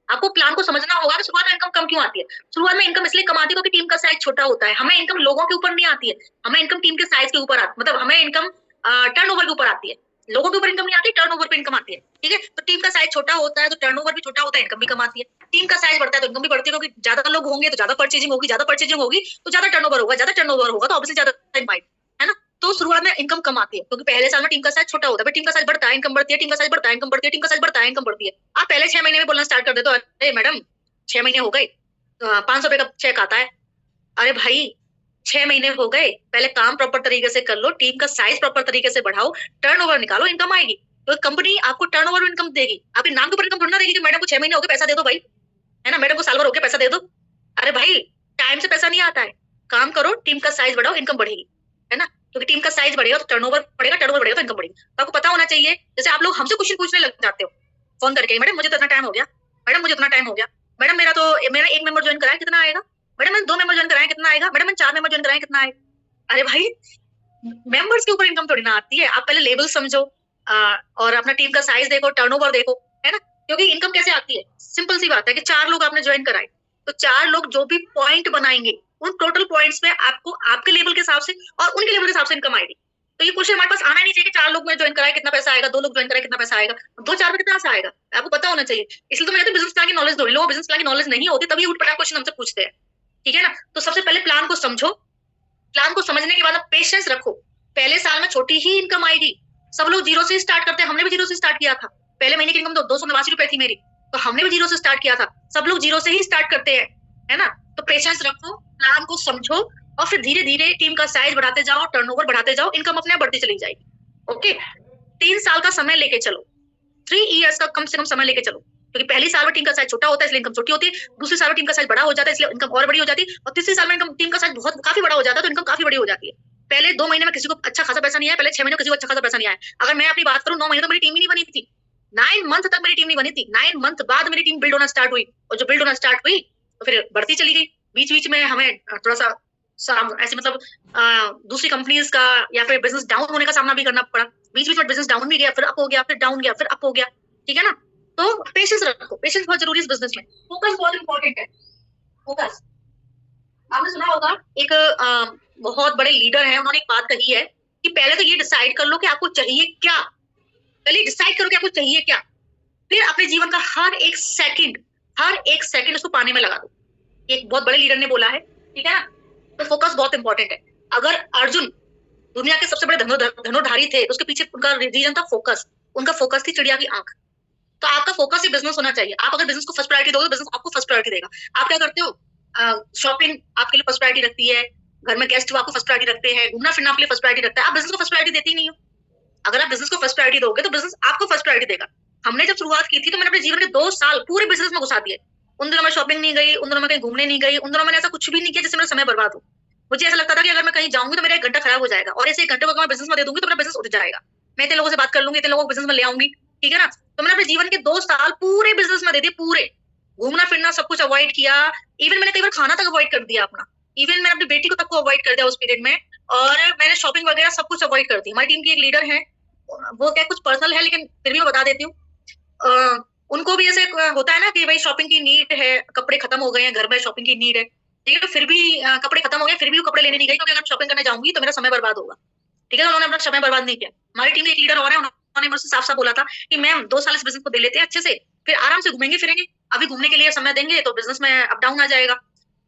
आपको प्लान को समझना होगा कि शुरुआत में इनकम कम क्यों आती है। शुरुआत में इनकम इसलिए कम आती है क्योंकि टीम का साइज छोटा होता है। हमें इनकम लोगों के ऊपर नहीं आती है, हमें इनकम टीम के साइज के ऊपर आती, मतलब हमें इनकम टर्नओवर के ऊपर आती है। लोगों के ऊपर इनकम नहीं आती, टर्नओवर पे इनकम आती है। ठीक है, तो टीम का साइज छोटा होता है तो टर्नओवर भी छोटा होता है, इनकम भी कम आती है। टीम का साइज बढ़ता है तो इनकम भी बढ़ती है, क्योंकि ज्यादा लोग होंगे तो ज्यादा परचेजिंग होगी, ज्यादा परचेजिंग होगी तो ज्यादा टर्नओवर होगा, ज्यादा टर्नओवर होगा तो ऑब्वियसली ज्यादा इनवाइट, है ना। तो शुरुआत में इनकम कम आती है क्योंकि पहले साल में टीम का साइज छोटा होता है, टीम का साइज बढ़ता है इनकम बढ़ती है, टीम का साइज बढ़ता है इनकम बढ़ती है, टीम का साइज बढ़ता है इनकम बढ़ती है। आप पहले 6 महीने में बोलना स्टार्ट कर देते हो, अरे मैडम 6 महीने हो गए, 500 रुपए का चेक आता है। अरे भाई 6 महीने हो गए, पहले काम प्रॉपर तरीके से कर लो, टीम का साइज प्रॉपर तरीके से बढ़ाओ, टर्नओवर निकालो, इनकम आएगी। तो कंपनी आपको टर्नओवर इनकम देगी, आपके नाम के ऊपर इनकम थोड़ी ना देगी कि मैडम को 6 महीने हो गए पैसा दे दो भाई, है ना, मैडम को साल भर हो गया पैसा दे दो। अरे भाई टाइम से पैसा नहीं आता है, काम करो, टीम का साइज बढ़ाओ, इनकम बढ़ेगी, है ना, क्योंकि टीम का साइज बढ़ेगा तो टर्नओवर बढ़ेगा, टर्नओवर बढ़ेगा तो इनकम बढ़ेगी। तो आपको पता होना चाहिए, जैसे आप लोग हमसे क्वेश्चन पूछने लग जाते हो फोन करके, मैडम मुझे तो इतना टाइम हो गया, मैडम मुझे इतना टाइम हो गया, मैडम मेरा एक मेंबर ज्वाइन कराया कितना आएगा, मैडम मैंने 2 मेंबर ज्वाइन कराए कितना आएगा, मैडम मैंने 4 मेंबर ज्वाइन कराए कितना आएगा। अरे भाई मेंबर्स के ऊपर इनकम थोड़ी ना आती है, आप पहले लेवल समझो और अपना टीम का साइज देखो, टर्नओवर देखो, है ना, क्योंकि इनकम कैसे आती है, सिंपल सी बात है कि 4 लोग आपने ज्वाइन कराए, तो 4 लोग जो भी पॉइंट बनाएंगे उन टोटल पॉइंट्स पे आपको आपके लेवल के हिसाब से और उनके लेवल के हिसाब से इनकम आएगी। तो ये क्वेश्चन हमारे पास आना ही नहीं चाहिए कि 4 लोग में ज्वाइन कराए कितना पैसा आएगा, 2 लोग ज्वाइन कराए कितना पैसा आएगा, 2-4 में कितना पैसा आएगा, आपको पता होना चाहिए। इसलिए तो मैं कहती हूँ बिजनेस प्लान की नॉलेज दो, लोगों बिजनेस प्लान की नॉलेज नहीं होती तभी उठपटांग क्वेश्चन हमसे पूछते हैं, ठीक है ना। तो सबसे पहले प्लान को समझो, प्लान को समझने के बाद आप पेशेंस रखो, पहले साल में छोटी ही इनकम आएगी, सब लोग जीरो से स्टार्ट करते हैं, हमने भी जीरो से स्टार्ट किया था, पहले महीने की इनकम तो 289 रुपए थी मेरी, तो हमने भी जीरो से स्टार्ट किया था, सब लोग जीरो से ही स्टार्ट करते हैं, है ना। तो पेशेंस रखो, प्लान को समझो और फिर धीरे धीरे टीम का साइज बढ़ाते जाओ, टर्नओवर बढ़ाते जाओ, इनकम अपने आप बढ़ती चली जाएगी। ओके, 3 साल का समय लेके चलो, 3 इयर्स का कम से कम समय लेके चलो, क्योंकि पहली साल में टीम का साइज छोटा होता है इसलिए इनकम छोटी होती है, दूसरी साल में टीम का साइज बड़ा हो जाता है इसलिए इनकम और बड़ी हो जाती है, और तीसरी साल में इनकम टीम का साइज बहुत काफी बड़ा हो जाता है तो इनकम काफी बड़ी हो जाती है। पहले 2 महीने में किसी को अच्छा खासा पैसा नहीं आया, पहले 6 महीने किसी को अच्छा खासा पैसा नहीं आया। अगर मैं अपनी बात करूं 9 महीने तो मेरी टीम ही नहीं बनी थी, 9 मंथ तक मेरी टीम नहीं बनी थी, 9 मंथ बाद मेरी टीम बिल्ड होना स्टार्ट हुई, और जो बिल्ड होना स्टार्ट हुई तो फिर बढ़ती चली गई। बीच बीच में हमें थोड़ा सा ऐसे मतलब दूसरी कंपनीज का या फिर बिजनेस डाउन होने का सामना भी करना पड़ा, बीच बीच में बिजनेस डाउन भी गया, फिर अप हो गया, फिर डाउन गया, फिर अप हो गया, ठीक है ना। तो पेशेंस रखो, पेशेंस बहुत जरूरी है बिजनेस में, फोकस बहुत इंपॉर्टेंट है, फोकस। आपने सुना होगा एक बहुत बड़े लीडर है, उन्होंने एक बात कही है कि पहले तो ये डिसाइड कर लो कि आपको चाहिए क्या, पहले डिसाइड करो कि आपको चाहिए क्या, फिर अपने जीवन का हर एक सेकंड उसको पाने में लगा दो। एक बहुत बड़े लीडर ने बोला है, ठीक है ना। तो फोकस बहुत इंपॉर्टेंट है। अगर अर्जुन दुनिया के सबसे बड़े धनुर्धारी थे तो उसके पीछे उनका रीजन था फोकस, उनका फोकस थी चिड़िया की आंख। तो आपका फोकस ही बिजनेस होना चाहिए, आप अगर बिजनेस को फर्स्ट प्रायोरिटी दोगे तो बिजनेस आपको फर्स्ट प्रायोरिटी देगा। आप क्या करते हो, शॉपिंग आपके लिए फर्स्ट प्रायोरिटी रखती है, घर में गेस्ट आपको फर्स्ट प्रायोरिटी रखते हैं, घूमना फिरना आपके लिए फर्स्ट प्रायोरिटी रखता है, आप बिजनेस को फर्स्ट प्रायोरिटी देते ही नहीं हो। अगर आप बिजनेस को फर्स्ट प्रायोरिटी दोगे तो बिजनेस आपको फर्स्ट प्रायोरिटी देगा। हमने जब शुरुआत की थी तो मैंने अपने जीवन के 2 साल पूरे बिजनेस में घुसा दिए, उन दिनों में शॉपिंग नहीं गई, उन दिनों में कहीं घूमने नहीं गई, उन दिनों मैंने ऐसा कुछ भी नहीं किया जिससे मेरा समय बर्बाद हो। मुझे ऐसा लगता था कि अगर मैं कहीं जाऊंगी तो मेरा 1 घंटा खराब हो जाएगा, और ऐसे 1 घंटे को अगर मैं बिजनेस में दे दूंगी तो मेरा बिजनेस उठ जाएगा, मैं इतने लोगों से बात कर लूंगी, इतने लोगों को बिजनेस में ले आऊंगी, ठीक है ना। तो मैंने अपने जीवन के 2 साल पूरे बिजनेस में दे दिए, पूरे घूमना फिरना सब कुछ अवॉइड किया, इवन मैंने कई बार खाना तक अवॉइड कर दिया अपना, इवन मैंने अपनी बेटी को तक को अवॉइड कर दिया उस पीरियड में, और मैंने शॉपिंग वगैरह सब कुछ अवॉइड कर दी। हमारी टीम की एक लीडर है, वो क्या कुछ पर्सनल है लेकिन फिर भी मैं बता देती हूँ, उनको भी ऐसे होता है ना कि भाई शॉपिंग की नीड है, कपड़े खत्म हो गए हैं घर में, शॉपिंग की नीड है, ठीक है, तो फिर भी कपड़े खत्म हो गए, फिर भी वो कपड़े लेने नहीं गई क्योंकि अगर शॉपिंग करने जाऊंगी तो मेरा समय बर्बाद होगा, ठीक है। उन्होंने अपना समय बर्बाद नहीं किया। हमारी टीम में एक लीडर और है, उन्होंने मुझसे साफ साफ बोला था कि मैम 2 साल इस बिजनेस को दे लेते हैं अच्छे से, फिर आराम से घूमेंगे फिरेंगे, अभी घूमने के लिए समय देंगे तो बिजनेस में अप डाउन आ जाएगा।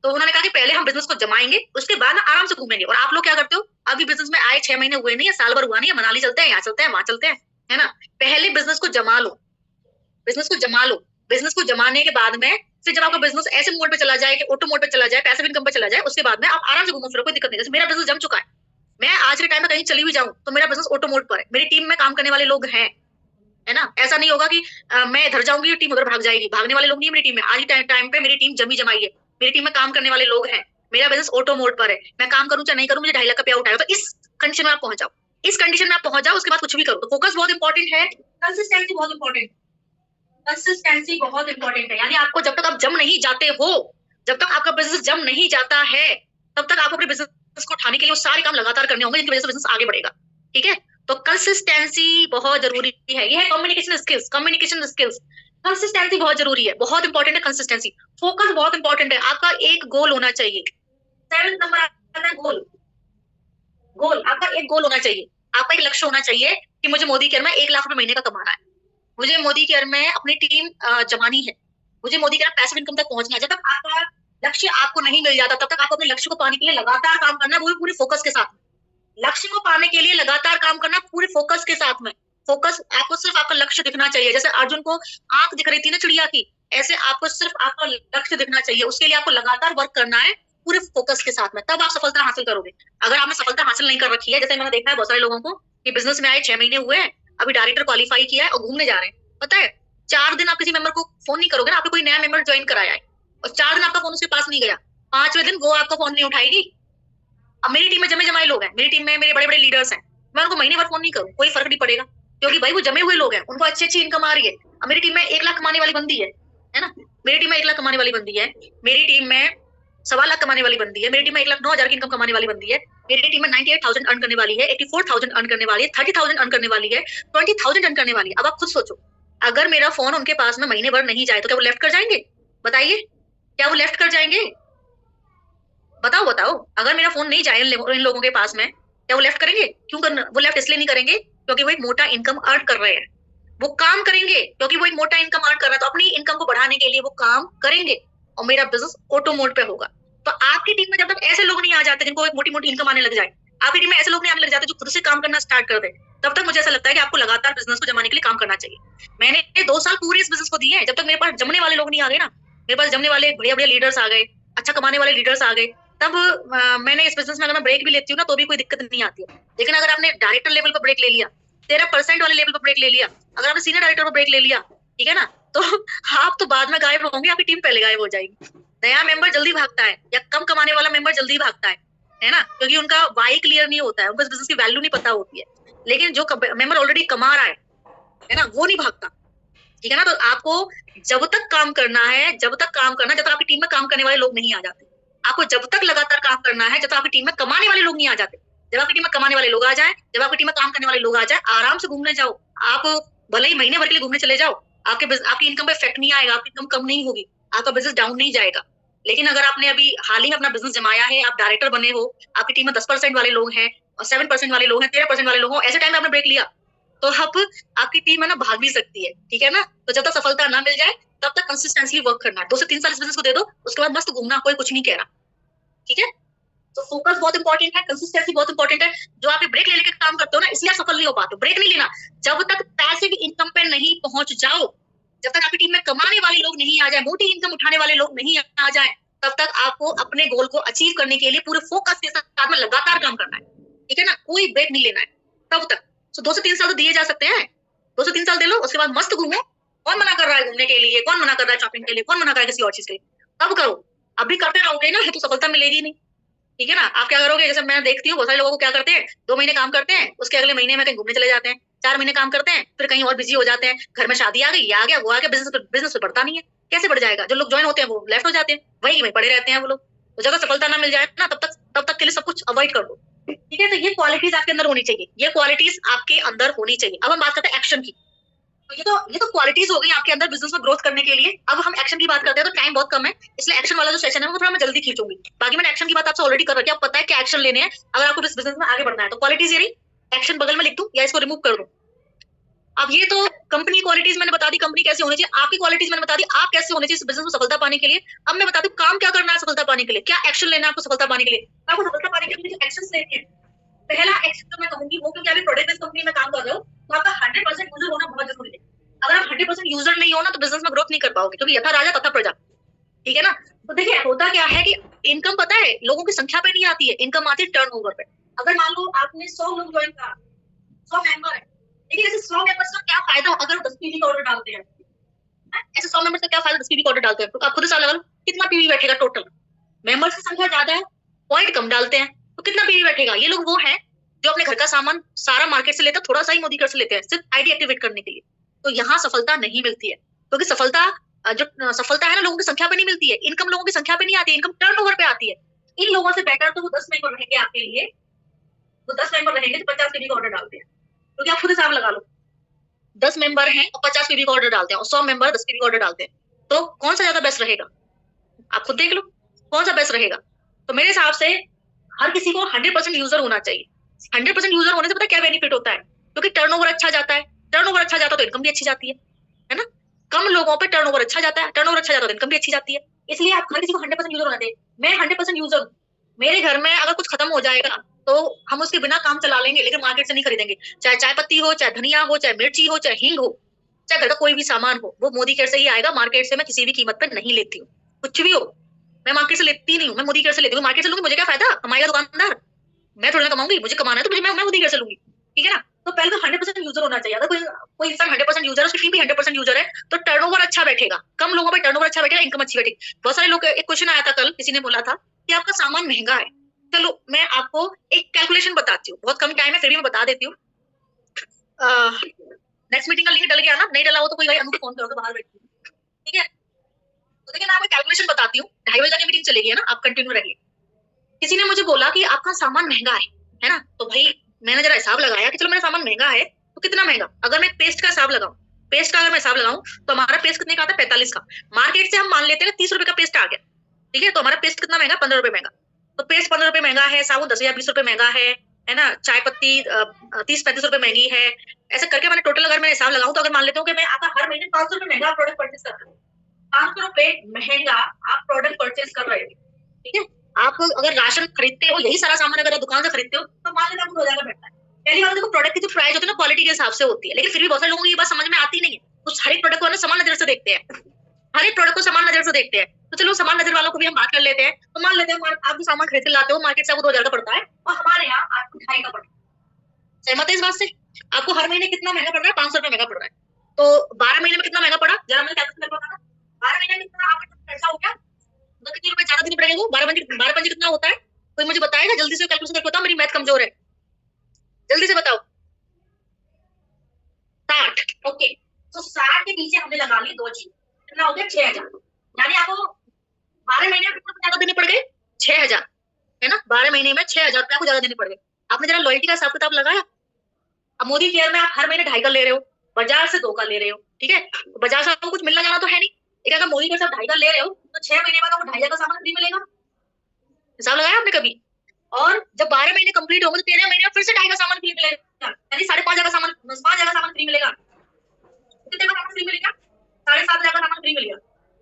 तो उन्होंने कहा कि पहले हम बिजनेस को जमाएंगे उसके बाद आराम से घूमेंगे। और आप लोग क्या करते हो, अभी बिजनेस में आए 6 महीने हुए नहीं है, साल भर हुआ नहीं है, मनाली चलते हैं, यहाँ चलते हैं, वहां चलते हैं, है ना। पहले बिजनेस को जमा लो, बिजनेस को जमा लो, बिजनेस को जमाने के बाद में फिर जब आपका बिजनेस ऐसे मोड पे चला जाए कि ऑटो मोड पे चला जाए, पैसिव इनकम पे चला जाए, उसके बाद में आप आराम से घूमो फिरो, कोई दिक्कत नहीं। जैसे मेरा बिजनेस जम चुका है, मैं आज के टाइम में कहीं चली भी जाऊं तो मेरा बिजनेस ऑटो मोड पर है, मेरी टीम में काम करने वाले लोग हैं, है ना। ऐसा नहीं होगा कि मैं इधर जाऊंगी टीम उधर भाग जाएगी, भागने वाले लोग नहीं है मेरी टीम में। आज के टाइम पे मेरी टीम जमी जमाई है, मेरी टीम में काम करने वाले लोग हैं, मेरा बिजनेस ऑटो मोड पर है, मैं काम करूं चाहे नहीं करूं, मुझे 2.5 लाख का पे आउट आएगा। तो इस कंडीशन में आप पहुंच जाओ, इस कंडीशन में आप पहुंच जाओ, उसके बाद कुछ भी करो। तो फोकस बहुत इंपॉर्टेंट है, कंसिस्टेंसी बहुत इंपॉर्टेंट, कंसिस्टेंसी बहुत इंपॉर्टेंट है। यानी आपको जब तक आप जम नहीं जाते हो, जब तक आपका बिजनेस जम नहीं जाता है, तब तक आपको अपने बिजनेस को उठाने के लिए वो सारे काम लगातार करने होंगे जिनकी वजह से बिजनेस आगे बढ़ेगा, ठीक है। तो कंसिस्टेंसी बहुत जरूरी है, ये है communication skills, communication skills, consistency बहुत जरूरी है, बहुत इंपॉर्टेंट है कंसिस्टेंसी। फोकस बहुत इंपॉर्टेंट है, आपका एक गोल होना चाहिए। 7 नंबर आता है गोल, गोल आपका एक गोल होना चाहिए, आपका एक लक्ष्य होना चाहिए कि मुझे मोदी केयर में 1 लाख रुपए महीने का कमाना है, मुझे मोदी केयर में अपनी टीम जमानी है, मुझे मोदी केयर पैसिव इनकम तक पहुंचना है। जब तक आपका लक्ष्य आपको नहीं मिल जाता तब तक आपको अपने लक्ष्य को पाने के लिए लगातार काम करना है, वो भी पूरे फोकस के साथ। लक्ष्य को पाने के लिए लगातार काम करना पूरे फोकस के साथ में। फोकस, आपको सिर्फ आपका लक्ष्य दिखना चाहिए, जैसे अर्जुन को आंख दिख रही थी ना चिड़िया की, ऐसे आपको सिर्फ आपका लक्ष्य दिखना चाहिए, उसके लिए आपको लगातार वर्क करना है पूरे फोकस के साथ में, तब आप सफलता हासिल करोगे। अगर आपने सफलता हासिल नहीं कर रखी है, जैसे मैंने देखा है बहुत सारे लोगों को कि बिजनेस में आए 6 महीने हुए हैं अभी डायरेक्टर क्वालिफाई किया है और घूमने जा रहे हैं। पता है 4 दिन आप किसी मेंबर को फोन नहीं करोगे ना, आपको कोई नया मेंबर ज्वाइन कराया है और 4 दिन आपका फोन उसके पास नहीं गया, 5वें दिन वो आपका फोन नहीं उठाएगी। अब मेरी टीम में जमे जमाए लोग हैं, मेरी टीम में मेरे बड़े बड़े लीडर्स हैं, मैं उनको महीने भर फोन नहीं करूँ कोई फर्क नहीं पड़ेगा, क्योंकि भाई वो जमे हुए लोग हैं, उनको अच्छी अच्छी इनकम आ रही है। अब मेरी टीम में 1 लाख कमाने वाली बंदी है ना, मेरी टीम में 1 लाख कमाने वाली बंदी है, मेरी टीम में 1.25 लाख कमाने वाली बंदी है, मेरी टीम में 1,09,000 की इनकम कमाने वाली बंदी है, मेरी टीम में 98,000 अर्न करने वाली है, 84,000 अर्न करने वाली है, 30,000 अर्न करने वाली है, 20,000 अर्न करने वाली है। अब आप खुद सोचो, अगर मेरा फोन उनके पास में महीने भर नहीं जाए तो क्या वो लेफ्ट कर जाएंगे? बताइए, क्या वो लेफ्ट कर जाएंगे? बताओ बताओ, अगर मेरा फोन नहीं जाए इन लोगों के पास में, क्या वो लेफ्ट करेंगे? क्यों करना? वो लेफ्ट इसलिए नहीं करेंगे क्योंकि वो एक मोटा इनकम अर्न कर रहे हैं, वो काम करेंगे क्योंकि वो एक मोटा इनकम अर्न कर रहा है, तो अपनी इनकम को बढ़ाने के लिए वो काम करेंगे और मेरा बिजनेस ऑटो मोड पे होगा। तो आपकी टीम में जब तक ऐसे लोग नहीं आ जाते जिनको एक मोटी मोटी इनकम आने लग जाए, आपकी टीम में ऐसे लोग नहीं आने लग जाते जो खुद से काम करना स्टार्ट कर दे, तब तक मुझे ऐसा लगता है कि आपको लगातार बिजनेस को जमाने के लिए काम करना चाहिए। मैंने 2 साल पूरे इस बिजनेस को दिए हैं, जब तक मेरे पास जमने वाले लोग नहीं आ गए ना, मेरे पास जमने वाले बढ़िया बढ़िया लीडर्स आ गए, अच्छा कमाने वाले लीडर्स आ गए, तब मैंने इस बिजनेस में अगर मैं ब्रेक भी लेती हूँ ना तो भी कोई दिक्कत नहीं आती है। लेकिन अगर आपने डायरेक्टर लेवल पर ब्रेक ले लिया, 13% वाले लेवल पर ब्रेक ले लिया, अगर आपने सीनियर डायरेक्टर पर ब्रेक ले लिया, ठीक है ना, तो आप तो बाद में गायब होंगे, आपकी टीम पहले गायब हो जाएगी। नया मेंबर जल्दी भागता है या कम कमाने वाला मेंबर जल्दी भागता है ना, क्योंकि उनका वाई क्लियर नहीं होता है, उनको बिजनेस की वैल्यू नहीं पता होती है। लेकिन जो मेंबर ऑलरेडी कमा रहा है ना, वो नहीं भागता, ठीक है ना। तो आपको जब तक काम करना है, जब तक काम करना है, जब तक आपकी टीम में काम करने वाले लोग नहीं आ जाते, आपको जब तक लगातार काम करना है, जब तक आपकी टीम में कमाने वाले लोग नहीं आ जाते। जब आपकी टीम में कमाने वाले लोग आ जाए, जब आपकी टीम में काम करने वाले लोग आ जाए, आराम से घूमने जाओ। आप भले ही महीने भर के लिए घूमने चले जाओ, आपकी इनकम पे इफेक्ट नहीं आएगा, आपकी इनकम कम नहीं होगी, आपका बिजनेस डाउन नहीं जाएगा। लेकिन अगर आपने अभी हाल ही में अपना बिजनेस जमाया है, आप डायरेक्टर बने हो, आपकी टीम में 10% वाले लोग हैं और 7% वाले लोग हैं, 13% वाले लोग हो, ऐसे टाइम में आपने ब्रेक लिया, तो आपकी टीम है ना भाग भी सकती है, ठीक है ना। तो जब तक सफलता ना मिल जाए तब तक कंसिस्टेंटली वर्क करना है। 2 से 3 साल इस बिजनेस को दे दो, उसके बाद मस्त घूमना, कोई कुछ नहीं कह रहा, ठीक है। तो फोकस बहुत इंपॉर्टेंट है, कंसिस्टेंसी बहुत इंपॉर्टेंट है। जो आप ब्रेक ले लेके काम करते हो ना, इसलिए आप सफल नहीं हो पाते। ब्रेक नहीं लेना, जब तक पैसिव इनकम पे नहीं पहुंच जाओ, जब तक आपकी टीम में कमाने वाले लोग नहीं आ जाए, मोटी इनकम उठाने वाले लोग नहीं आ जाए, तब तक आपको अपने गोल को अचीव करने के लिए पूरे फोकस के साथ में लगातार काम करना है, ठीक है ना, कोई ब्रेक नहीं लेना है तब तक। तो 2 से 3 साल तो दिए जा सकते हैं, 2 से 3 साल दे लो, उसके बाद मस्त घूमो। कौन मना कर रहा है घूमने के लिए? कौन मना कर रहा है शॉपिंग के लिए? कौन मना कर रहा है किसी और चीज के लिए? तब करो। अभी करते रहोगे ना तो सफलता मिलेगी नहीं, ठीक है ना। आप क्या करोगे, जैसे मैं देखती हूँ बहुत सारे लोगों को क्या करते हैं, 2 महीने काम करते हैं, उसके अगले महीने में कहीं घूमने चले जाते हैं, 4 महीने काम करते हैं, फिर कहीं और बिजी हो जाते हैं, घर में शादी आ गई, ये आ गया, वो आ गया, बिजनेस बढ़ता नहीं है। कैसे बढ़ जाएगा? जो लोग ज्वाइन होते हैं वो लेफ्ट हो जाते हैं, वही पड़े रहते हैं वो लोग। तो जब सफलता ना मिल जाए ना, तब तक के लिए सब कुछ अवॉइड कर दो, ठीक है। तो ये क्वालिटीज आपके अंदर होनी चाहिए, ये क्वालिटीज आपके अंदर होनी चाहिए। अब हम बात करते हैं एक्शन की। तो ये तो क्वालिटीज हो गई आपके अंदर बिजनेस में ग्रोथ करने के लिए। अब हम एक्शन की बात करते हैं, तो टाइम बहुत कम है, इसलिए एक्शन वाला जो सेशन है वो थोड़ा मैं जल्दी खींचूंगी। बाकी मैंने एक्शन की बात आपसे ऑलरेडी कर रखी है, आप पता है क्या एक्शन लेने हैं अगर आपको इस बिजनेस में आगे बढ़ना है। तो क्वालिटीज ये रही, एक्शन बगल में लिख दूं या इसको रिमूव कर दूं? अब ये तो कंपनी क्वालिटीज मैंने बता दी, कंपनी कैसे होनी चाहिए, आपकी क्वालिटीज मैंने बता दी, आप कैसे होने चाहिए इस बिजनेस में सफलता पाने के लिए। अब मैं बताती हूँ काम क्या करना है सफलता पाने के लिए, क्या एक्शन लेना है आपको सफलता पाने के लिए। आपको सफलता पाने के लिए एक्शन लेने हैं। पहला एक्शन जो मैं कहूंगी वो, क्योंकि अभी प्रोडक्ट बेस्ड कंपनी में काम कर रहे हो, तो आपका 100% यूजर होना बहुत जरूरी है। अगर आप 100% यूजर नहीं हो ना, तो बिजनेस में ग्रोथ नहीं कर पाओगे, क्योंकि यथा राजा तथा प्रजा, ठीक है ना। तो देखिए होता क्या है कि इनकम पता है लोगों की संख्या पे नहीं आती है, इनकम आती है टर्नओवर पे। अगर मान लो आपने 100 लोग ज्वाइन करा, 100 मेंबर है, लेकिन ऐसे 100 मेंबर्स का क्या फायदा अगर 10 पीवी का ऑर्डर डालते हैं? ऐसे 100 मेंबर्स का क्या फायदा 10 पीवी का ऑर्डर डालते हैं? तो आप खुद हिसाब लगा लो कितना पीवी बैठेगा टोटल। मेंबर्स की संख्या ज्यादा है, पॉइंट कम डालते हैं, तो कितना पीवी बैठेगा? ये लोग वो हैं जो अपने घर का सामान सारा मार्केट से लेते हैं, थोड़ा सा ही मोदी घर से लेते हैं, सिर्फ आईडी एक्टिवेट करने के लिए। तो यहाँ सफलता नहीं मिलती है, क्योंकि जो सफलता है ना, लोगों की संख्या पे नहीं मिलती है, इनकम लोगों की संख्या पे नहीं आती है, इनकम टर्नओवर पे आती है। इन लोगों से बेटर तो वो 10 मेंबर रहेंगे आपके लिए, वो 10 मेंबर रहेंगे तो 50 पीवी का ऑर्डर डालते हैं। क्योंकि आप खुद हिसाब लगा लो, 10 मेंबर हैं और 50 पीवी का ऑर्डर डालते हैं, और 100 मेंबर 10 पीवी का ऑर्डर डालते हैं, तो कौन सा ज्यादा बेस्ट रहेगा? आप खुद देख लो कौन सा बेस्ट रहेगा। तो मेरे हिसाब से हर किसी को 100% यूजर होना चाहिए। 100% यूजर होने से पता क्या बेनिफिट होता है? क्योंकि टर्नओवर अच्छा जाता है, टर्नओवर अच्छा जाता है तो इनकम भी अच्छी जाती है ना। कम लोगों पे टर्नओवर अच्छा जाता है, टर्नओवर अच्छा जाता है तो इनकम भी अच्छी जाती है। इसलिए आप हर किसी को 100% यूजर होना चाहिए। मैं 100% यूजर हूँ, मेरे घर में अगर कुछ खत्म हो जाएगा तो हम उसके बिना काम चला लेंगे, लेकिन मार्केट से नहीं खरीदेंगे। चाहे चाय पत्ती हो, चाहे धनिया हो, चाहे मिर्ची हो, चाहे हींग हो, चाहे घर का कोई भी सामान हो, वो मोदी केयर से ही आएगा। मार्केट से मैं किसी भी कीमत पर नहीं लेती हूँ, कुछ भी हो मैं मार्केट से लेती नहीं हूँ, मैं मोदी केयर से लेती हूँ। मार्केट से लूंगी मुझे क्या फायदा, कमाएगा दुकानदार, मैं थोड़ी ना कमाऊंगी, मुझे कमाना है तो मैं मोदी केयर से लूंगी, ठीक है ना। तो पहले तो 100% यूजर होना चाहिए। अगर कोई इंसान 100% यूजर है, उसकी टीम भी 100% यूजर है, तो टर्नओवर अच्छा बैठेगा, कम लोगों पे टर्नओवर अच्छा बैठेगा, इनकम अच्छी बैठेगी। बहुत सारे लोग, एक क्वेश्चन आया था कल, किसी ने बोला था कि आपका सामान महंगा है। चलो मैं आपको एक कैलकुलेशन बताती हूँ, बहुत कम टाइम है फिर भी मैं बता देती हूँ। नेक्स्ट मीटिंग का लिंक डल गया ना, नहीं डला हो तो कोई भाई अनु फोन करोगे, बाहर बैठी हूँ, ठीक है। तो देखिए मैं आपको कैलकुलेशन बताती हूँ, 2:30 बजे की मीटिंग चलेगी है ना, आप कंटिन्यू रहिए। किसी ने मुझे बोला कि आपका सामान महंगा है ना, तो भाई मैंने जरा हिसाब लगाया कि चलो मेरा सामान महंगा है तो कितना महंगा। अगर मैं पेस्ट का हिसाब लगाऊं, पेस्ट का अगर मैं हिसाब लगाऊं तो हमारा पेस्ट कितने का आता है, 45 का। मार्केट से हम मान लेते हैं 30 रुपए का पेस्ट आ गया, ठीक है। तो हमारा पेस्ट कितना महंगा, 15 रुपए महंगा। तो पेस्ट 15 रुपए महंगा है, साबुन 10 या 20 रुपए महंगा है ना, चाय पत्ती 30-35 रुपए महंगी है। ऐसे करके मैंने टोटल अगर मैं हिसाब लगाऊं तो अगर मान लेता हूँ कि मैं आपका हर महीने 500 रुपए महंगा प्रोडक्ट परचेज कर रहा हूँ, 500 रुपए महंगा आप प्रोडक्ट परचेज कर रहे हो, ठीक है। आप अगर राशन खरीदते हो, यही सारा सामान अगर आप दुकान से खरीदते हो तो मान लेते आपको 2000 का बैठता है। पहली बात देखो, प्रोडक्ट की जो प्राइस होती है ना, क्वालिटी के हिसाब से होती है, लेकिन फिर भी बहुत सारे लोगों को ये बात समझ में आती नहीं है। तो हर एक प्रोडक्ट को ना समान नजर से देखते हैं, हर एक प्रोडक्ट को समान नजर से देखते हैं। तो चलो समान नजर वालों को भी हम बात कर लेते हैं। तो मान लेते हैं आप जो सामान खरीद के लाते हो मार्केट से आपको 2000 का पड़ता है और हमारे यहाँ आपको 2.5 का पड़ता है। सहमत है इस बात से? आपको हर महीने कितना महंगा पड़ रहा है, 500 रुपए महंगा पड़ रहा है। तो 12 महीने में कितना महंगा पड़ा, जरा मैं कैलकुलेट कर पाता। 12 महीने में कितना आपका खर्चा हो गया, तो कितने रुपए ज्यादा देने पड़ेंगे वो, 12 पंजे कितना होता है, कोई मुझे बताएगा जल्दी से कैलकुलेशन करके बताओ, मेरी मैथ कमजोर है, जल्दी से बताओ। 60, ओके। तो 60 के पीछे हमने लगा ली 2 चीज, कितना हो गया 6000। यानी आपको 12 महीने में कितना ज्यादा देने पड़ गए, 6000, है ना। 12 महीने में 6000 रुपए आपको ज्यादा देने पड़ गए। आपने जरा लॉयल्टी का हिसाब किताब लगाया। अब मोदी केयर में आप हर महीने 2.5 का ले रहे हो, बाजार से 2 का ले रहे हो, ठीक है। तो बाजार से आपको कुछ मिलना जाना तो है नहीं, एक अगर मोदी केयर से 2.5 का ले रहे हो तो 6 महीने बाद आपको 2.5 का सामान फ्री मिलेगा। हिसाब लगाया आपने कभी? और जब 12 महीने कंप्लीट होंगे तो 13 महीने में फिर से 2.5 का सामान फ्री मिलेगा, यानी 5,500 का सामान, 5,000 का सामान फ्री मिलेगा। कितने का सामान फ्री मिलेगा, 7,500 का सामान फ्री मिलेगा।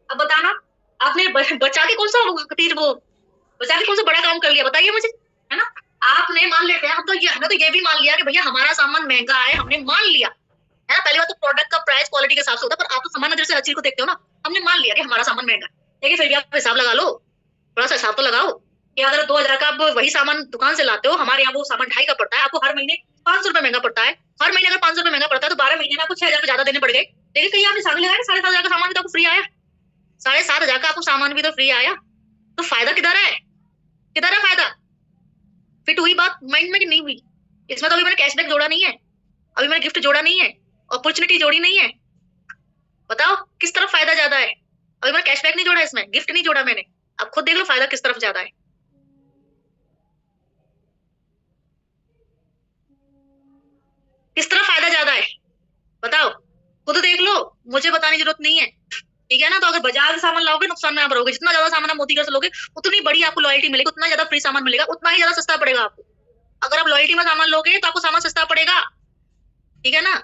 अब बताना आपने बचा के कौन सा तीर वो बचा के कौन सा बड़ा काम कर लिया, बताइए मुझे, है ना। आपने मान लेते हैं, हमने तो ये भी मान लिया कि भैया हमारा सामान महंगा है, हमने मान लिया है ना। पहली बात तो प्रोडक्ट का प्राइस क्वालिटी के हिसाब से होता है, पर आप तो समान नजर से हर चीज को देखते हो ना। हमने मान लिया कि हमारा सामान महंगा है, लेकिन फिर भी आप हिसाब लगा लो, थोड़ा सा हिसाब तो लगाओ कि अगर 2000 का आप वही सामान दुकान से लाते हो, हमारे यहाँ वो सामान 2.5 का पड़ता है, आपको हर महीने 500 रुपए महंगा पड़ता है। हर महीने अगर 500 रुपए महंगा पड़ता है तो 12 महीने में आपको 6,000 ज्यादा देने पड़ गए। लेकिन कहीं आपने हिसाब लगाया 7,500 का सामान भी तो आपको फ्री आया, 7,500 का आपको सामान भी तो फ्री आया। तो फायदा किधर है, किधर है फायदा? फिट हुई बात माइंड में कि नहीं हुई? इसमें तो अभी मैंने कैशबैक जोड़ा नहीं है, अभी मैंने गिफ्ट जोड़ा नहीं है, अपॉर्चुनिटी जोड़ी नहीं है। बताओ किस तरफ फायदा ज्यादा है? अभी मैंने कैशबैक नहीं जोड़ा, इसमें गिफ्ट नहीं जोड़ा मैंने। अब खुद देख लो फायदा किस तरफ ज्यादा है। किस तरफ फायदा ज्यादा है बताओ, खुद देख लो, मुझे बताने की जरूरत नहीं है, ठीक है ना। तो अगर बाजार से सामान लाओगे नुकसान में आप रहोगे, जितना ज्यादा सामान आप मोदी घर से लोगे उतनी बड़ी आपको लॉयल्टी मिलेगी, उतना ज्यादा फ्री सामान मिलेगा, उतना ही ज्यादा सस्ता पड़ेगा आपको। अगर आप लॉयल्टी में सामान लोगे तो आपको सामान सस्ता पड़ेगा, ठीक है ना।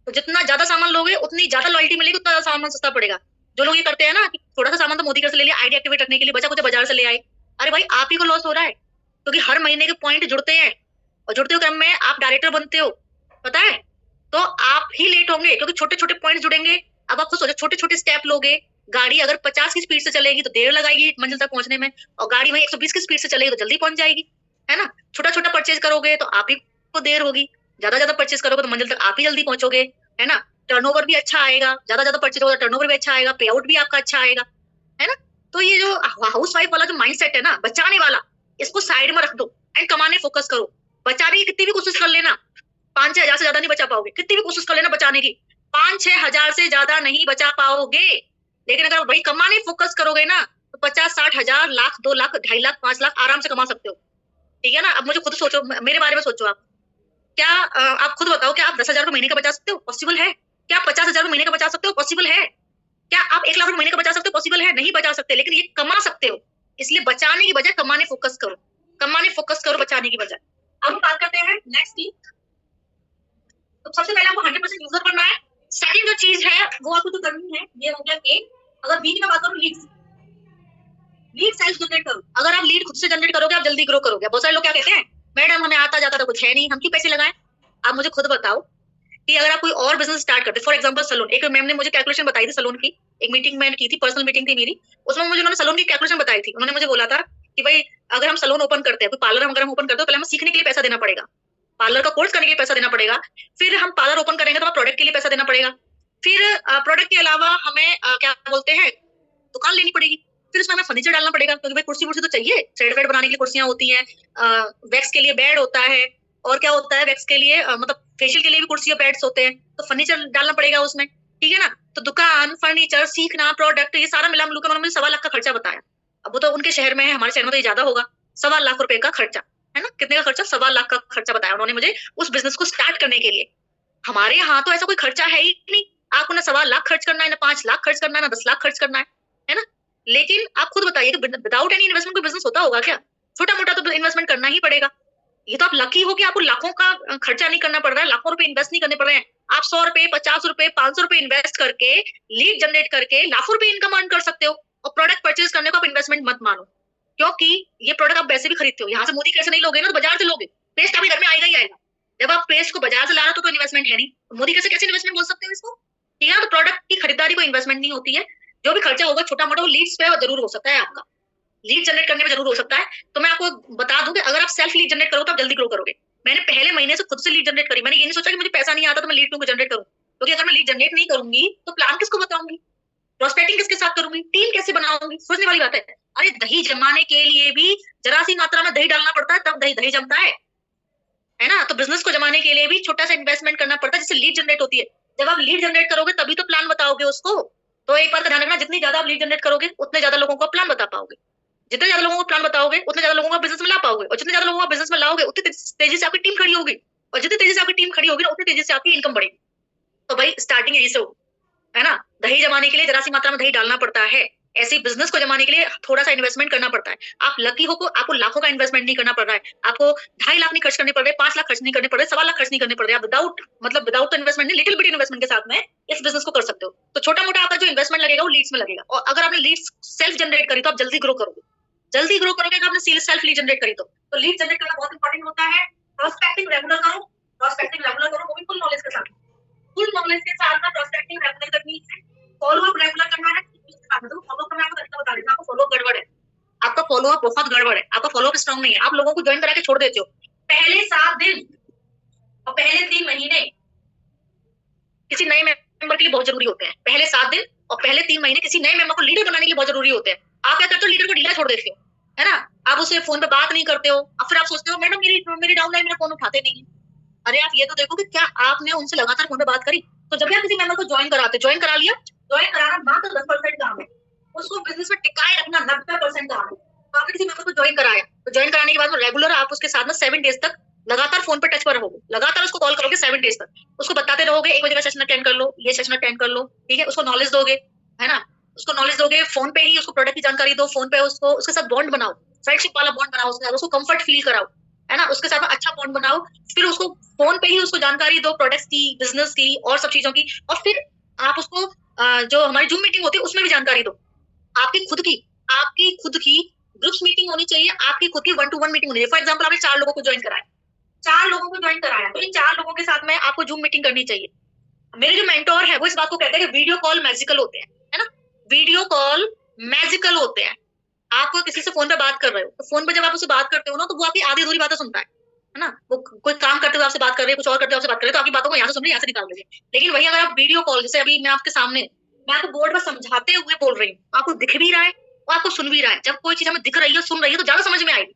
तो जितना ज्यादा सामान लोगे उतनी ज्यादा लॉयल्टी मिलेगी, उतना ज्यादा सामान सस्ता पड़ेगा। जो लोग ये करते हैं ना कि थोड़ा सा सामान तो मोदी घर से ले लिया आईडी एक्टिवेट रखने के लिए, बचा कुछ बाजार से ले आए, अरे भाई आप ही को लॉस हो रहा है, क्योंकि हर महीने के पॉइंट जुड़ते हैं और जुड़ते हुए क्रम में आप डायरेक्टर बनते हो, पता है। तो आप ही लेट होंगे क्योंकि छोटे छोटे पॉइंट जुड़ेंगे। अब आप खुद सोचो, छोटे छोटे स्टेप लोगे, गाड़ी अगर 50 की स्पीड से चलेगी तो देर लगाएगी मंजिल तक पहुंचने में, और गाड़ी वही 120 की स्पीड से चलेगी तो जल्दी पहुंच जाएगी, है ना। छोटा छोटा परचेज करोगे तो आप ही को देर होगी, ज्यादा ज्यादा परचेज करोगे तो मंजिल तक आप ही जल्दी पहुंचोगे, है ना। टर्नओवर भी अच्छा आएगा, ज्यादा ज्यादा परचेज होगा टर्नओवर भी अच्छा आएगा, पे आउट भी आपका अच्छा आएगा, है ना। तो ये जो हाउस वाइफ वाला जो माइंडसेट है ना, बचाने वाला, इसको साइड में रख दो एंड कमाने फोकस करो। बचाने की कितनी भी कोशिश कर लेना, 5-6 हजार से ज्यादा नहीं बचा पाओगे, कितनी भी कोशिश कर लेना बचाने की, 5-6 हजार से ज्यादा नहीं बचा पाओगे। लेकिन अगर वही कमाने फोकस करोगे ना तो 50-60 हजार, लाख, 2 लाख, 2.5 लाख, 5 लाख आराम से कमा सकते हो, ठीक है ना। अब मुझे खुद सोचो, मेरे बारे में सोचो आप, क्या आप खुद बताओ, क्या आप 10,000 रुपए महीने का बचा सकते हो? पॉसिबल है? क्या आप 50,000 रुपए महीने का बचा सकते हो? पॉसिबल है? क्या आप 1 लाख रुपए महीने का बचा सकते हो? पॉसिबल है? नहीं बचा सकते, लेकिन ये कमा सकते हो। इसलिए बचाने की बजाय कमाने फोकस करो, कमाने फोकस करो बचाने की बजाय। अब बात करते हैं नेक्स्ट की। तो सबसे पहले आपको 100% यूजर बनना है। सेकंड जो चीज है वो आपको तो करनी है, ये हो गया ए। अगर बी की मैं बात करूं, लीड्स, लीड सेल्फ जनरेट करो। अगर आप लीड खुद से जनरेट करोगे आप जल्दी ग्रो करोगे। बहुत सारे लोग क्या कहते हैं, मैडम हमें आता जाता तो कुछ है नहीं, हम क्यों पैसे लगाएं। आप मुझे खुद बताओ कि अगर आप कोई और बिजनेस स्टार्ट करते, फॉर एग्जांपल सलून, एक मैम ने मुझे कैलकुलेशन बताई थी सलून की, एक मीटिंग मैंने की थी, पर्सनल मीटिंग थी मेरी, उसमें मुझे उन्होंने सलून की कैलकुलेशन बताई थी। उन्होंने मुझे बोला था कि भाई अगर हम सलून ओपन करते हैं, कोई पार्लर अगर हम ओपन करते हैं तो पहले हमें सीखने के लिए पैसा देना पड़ेगा, पार्लर का कोर्स करने के लिए पैसा देना पड़ेगा, फिर हम पार्लर ओपन करेंगे तो हमें प्रोडक्ट के लिए पैसा देना पड़ेगा, फिर प्रोडक्ट के अलावा हमें क्या बोलते हैं दुकान लेनी पड़ेगी, फिर उसमें हमें फर्नीचर डालना पड़ेगा क्योंकि भाई कुर्सी वुर्सी तो चाहिए, थ्रेड वेड बनाने के लिए कुर्सियां होती हैं, वैक्स के लिए बेड होता है, और क्या होता है वैक्स के लिए मतलब फेशियल के लिए भी कुर्सी और बेड्स होते हैं, तो फर्नीचर डालना पड़ेगा उसमें, ठीक है ना। तो दुकान, फर्नीचर, सीखना, प्रोडक्ट, ये सारा मिला मिलकर उन्होंने 1.25 लाख का खर्चा बताया। अब वो तो उनके शहर में है, हमारे शहर में तो ये ज्यादा होगा, 1.25 लाख रुपए का खर्चा है ना। कितने का खर्चा? 1.25 लाख का खर्चा बताया उन्होंने मुझे उस बिजनेस को स्टार्ट करने के लिए। हमारे यहाँ तो ऐसा कोई खर्चा है ही नहीं, आपको ना 1.25 लाख खर्च करना है, ना 5 लाख खर्च करना है, ना 10 लाख खर्च करना है ना। लेकिन आप खुद बताइए कि विदाउट एनी इन्वेस्टमेंट कोई बिजनेस होता होगा क्या? छोटा मोटा तो इन्वेस्टमेंट करना ही पड़ेगा। ये तो आप लकी हो कि आपको लाखों का खर्चा नहीं करना पड़ रहा है, लाखों रुपए इन्वेस्ट नहीं करने पड़ रहे हैं। आप 100 रुपए, 50 रुपए, 500 रुपए इन्वेस्ट करके, लीड जनरेट करके लाखों रुपए इनकम अर्न कर सकते हो। और प्रोडक्ट परचेज करने को आप इन्वेस्टमेंट मत मानो, क्योंकि ये प्रोडक्ट आप वैसे भी खरीदते हो, यहाँ से मोदी कैसे नहीं लोगे ना, तो बाजार से लोगे। पेस्ट आपके घर में आएगा ही आएगा। जब आप पेस्ट को बाजार से ला रहे हो तो इन्वेस्टमेंट है नहीं, मोदी कैसे इन्वेस्टमेंट बोल सकते हो इसको? ठीक है, तो प्रोडक्ट की खरीदारी को इन्वेस्टमेंट नहीं होती है। जो भी खर्चा होगा छोटा मोटा वो लीड्स पे जरूर हो सकता है, आपका लीड जनरेट करने में जरूर हो सकता है। तो मैं आपको बता दूं कि अगर आप सेल्फ लीड जनरेट करो तो आप जल्दी ग्रो करोगे। मैंने पहले महीने से खुद से लीड जनरेट करी, मैंने ये नहीं सोचा कि मुझे पैसा नहीं आता तो मैं लीड क्यों जनरेट करूं, क्योंकि अगर मैं लीड जनरेट नहीं करूंगी तो प्लान किसको बताऊंगी, प्रोस्पेक्टिंग किसके साथ करूंगी, टीम कैसे बनाऊंगी, सोचने वाली बात है। अरे दही जमाने के लिए भी जरा सी मात्रा में दही डालना पड़ता है, तब दही दही जमता है ना। तो बिजनेस को जमाने के लिए भी छोटा सा इन्वेस्टमेंट करना पड़ता है, जिससे लीड जनरेट होती है। जब आप लीड जनरेट करोगे तभी तो प्लान बताओगे उसको। तो एक बात का ध्यान रखना, जितनी ज्यादा आप लीड जनरेट करोगे उतने ज्यादा लोगों को प्लान बता पाओगे, जितने ज्यादा लोगों को प्लान बताओगे उतने ज्यादा लोगों को बिजनेस में ला पाओगे, और जितने ज्यादा लोगों को बिजनेस में लाओगे उतनी तेजी से आपकी टीम खड़ी होगी, और जितनी तेजी से आपकी टीम खड़ी होगी ना उतनी तेजी से आपकी इनकम बढ़ेगी। तो भाई स्टार्टिंग यही से हो, है ना। दही जमाने के लिए जरा सी मात्रा में दही डालना पड़ता है, ऐसे बिजनेस को जमाने के लिए थोड़ा सा इन्वेस्टमेंट करना पड़ता है। आप लकी हो को आपको लाखों का इन्वेस्टमेंट नहीं करना पड़ रहा है, आपको 2.5 लाख नहीं खर्च करने पड़ रहे, 5 लाख खर्च नहीं करने पड़ रहे, 1.25 लाख खर्च नहीं करने पड़ रहे। आप विदाउट इन्वेस्टमेंट नहीं, लिटिल बिट इन्वेस्टमेंट के साथ में इस बिजनेस को कर सकते हो। तो छोटा मोटा आपका जो इन्वेस्टमेंट लगेगा वो लीड्स में लगेगा, और अगर आपने लीड्स सेल्फ जनरेट करी तो आप जल्दी ग्रो करोगे। जल्दी ग्रो करोगे अगर आपने सेल्फ लीड जनरेट करी तो लीड जनरेट करना बहुत इंपॉर्टेंट होता है। प्रोस्पेक्टिंग रेगुलर करो, वो भी फुल नॉलेज के साथ, ना प्रोस्पेक्टिंग रेगुलर करनी है, फॉलो अप रेगुलर करना है। फॉलो करना आपको तरीका बता देना, आपका फॉलो गड़बड़ है, आपका फॉलो अप बहुत गड़बड़ है, आपका फॉलो अप स्ट्रांग नहीं है। आप लोगों को ज्वाइन करा के छोड़ देते हो। पहले 7 दिन और पहले 3 महीने किसी नए मेंबर के लिए बहुत जरूरी होते हैं। पहले 7 दिन और पहले 3 महीने किसी नए मेंबर को लीडर बनाने के लिए बहुत जरूरी होते हैं। आप क्या करते हो, लीडर को ढीला छोड़ देते हो, है ना। आप उससे फोन पे बात नहीं करते हो, अब फिर आप सोचते हो मैडम मेरी डाउन लाइन, मेरा फोन उठाते नहीं है। अरे आप ये तो देखो कि क्या आपने उनसे लगातार फोन पे बात करी। तो जब भी आप किसी मेंबर को ज्वाइन करा लिया, ज्वाइन कराना मात्र 10% काम है, उसको बिजनेस में टिकाए रखना 90% काम है। तो आपने किसी मेंबर को ज्वाइन कराया, तो ज्वाइन कराने के बाद में रेगुलर आप उसके साथ में 7 डेज तक लगातार फोन पे टच पर रहोगे, लगातार उसको कॉल करोगे 7 डेज तक, उसको बताते रहोगे 1 बजे का सेशन अटेंड कर लो, ये सेशन अटेंड कर लो, ठीक है। उसको नॉलेज दोगे, है ना, उसको नॉलेज दोगे, फोन पे ही उसको प्रोडक्ट की जानकारी दो, फोन पे उसको उसके साथ बॉन्ड बनाओ, फ्रेंडशिप वाला बॉन्ड बनाओ उसके साथ, उसको कंफर्ट फील कराओ, है ना, उसके साथ में अच्छा बॉन्ड बनाओ। फिर उसको फोन पे ही उसको जानकारी दो प्रोडक्ट्स की, बिजनेस की और सब चीजों की, और फिर आप उसको जो हमारी जूम मीटिंग होती है उसमें भी जानकारी दो। आपकी खुद की ग्रुप्स मीटिंग होनी चाहिए, आपकी खुद की 1-to-1 मीटिंग होनी चाहिए। फॉर एग्जांपल आपने 4 लोगों को ज्वाइन कराया, 4 लोगों को ज्वाइन कराया, तो इन 4 लोगों के साथ में आपको जूम मीटिंग करनी चाहिए। मेरे जो मेंटोर है वो इस बात को कहते हैं कि वीडियो कॉल मैजिकल होते हैं, है ना, वीडियो कॉल मैजिकल होते हैं। आप किसी से फोन पे बात कर रहे हो, तो फोन पे जब आप उससे बात करते हो ना, तो वो आपकी आधी अधूरी बातें सुनता है ना। वो कोई काम करते हुए आपसे बात कर रहे हैं, कुछ और करते हुए आपसे बात कर रहे हैं, तो आपकी बातों को यहाँ से सुन रहे हैं, यहाँ से निकाल देंगे। लेकिन वही अगर आप वीडियो कॉल, जैसे अभी मैं आपके सामने, मैं आपको बोर्ड पर समझाते हुए बोल रही हूँ, आपको दिख भी रहा है और आपको सुन भी रहा है। जब कोई चीज हमें दिख रही है, सुन रही है, तो ज्यादा समझ में आएगी।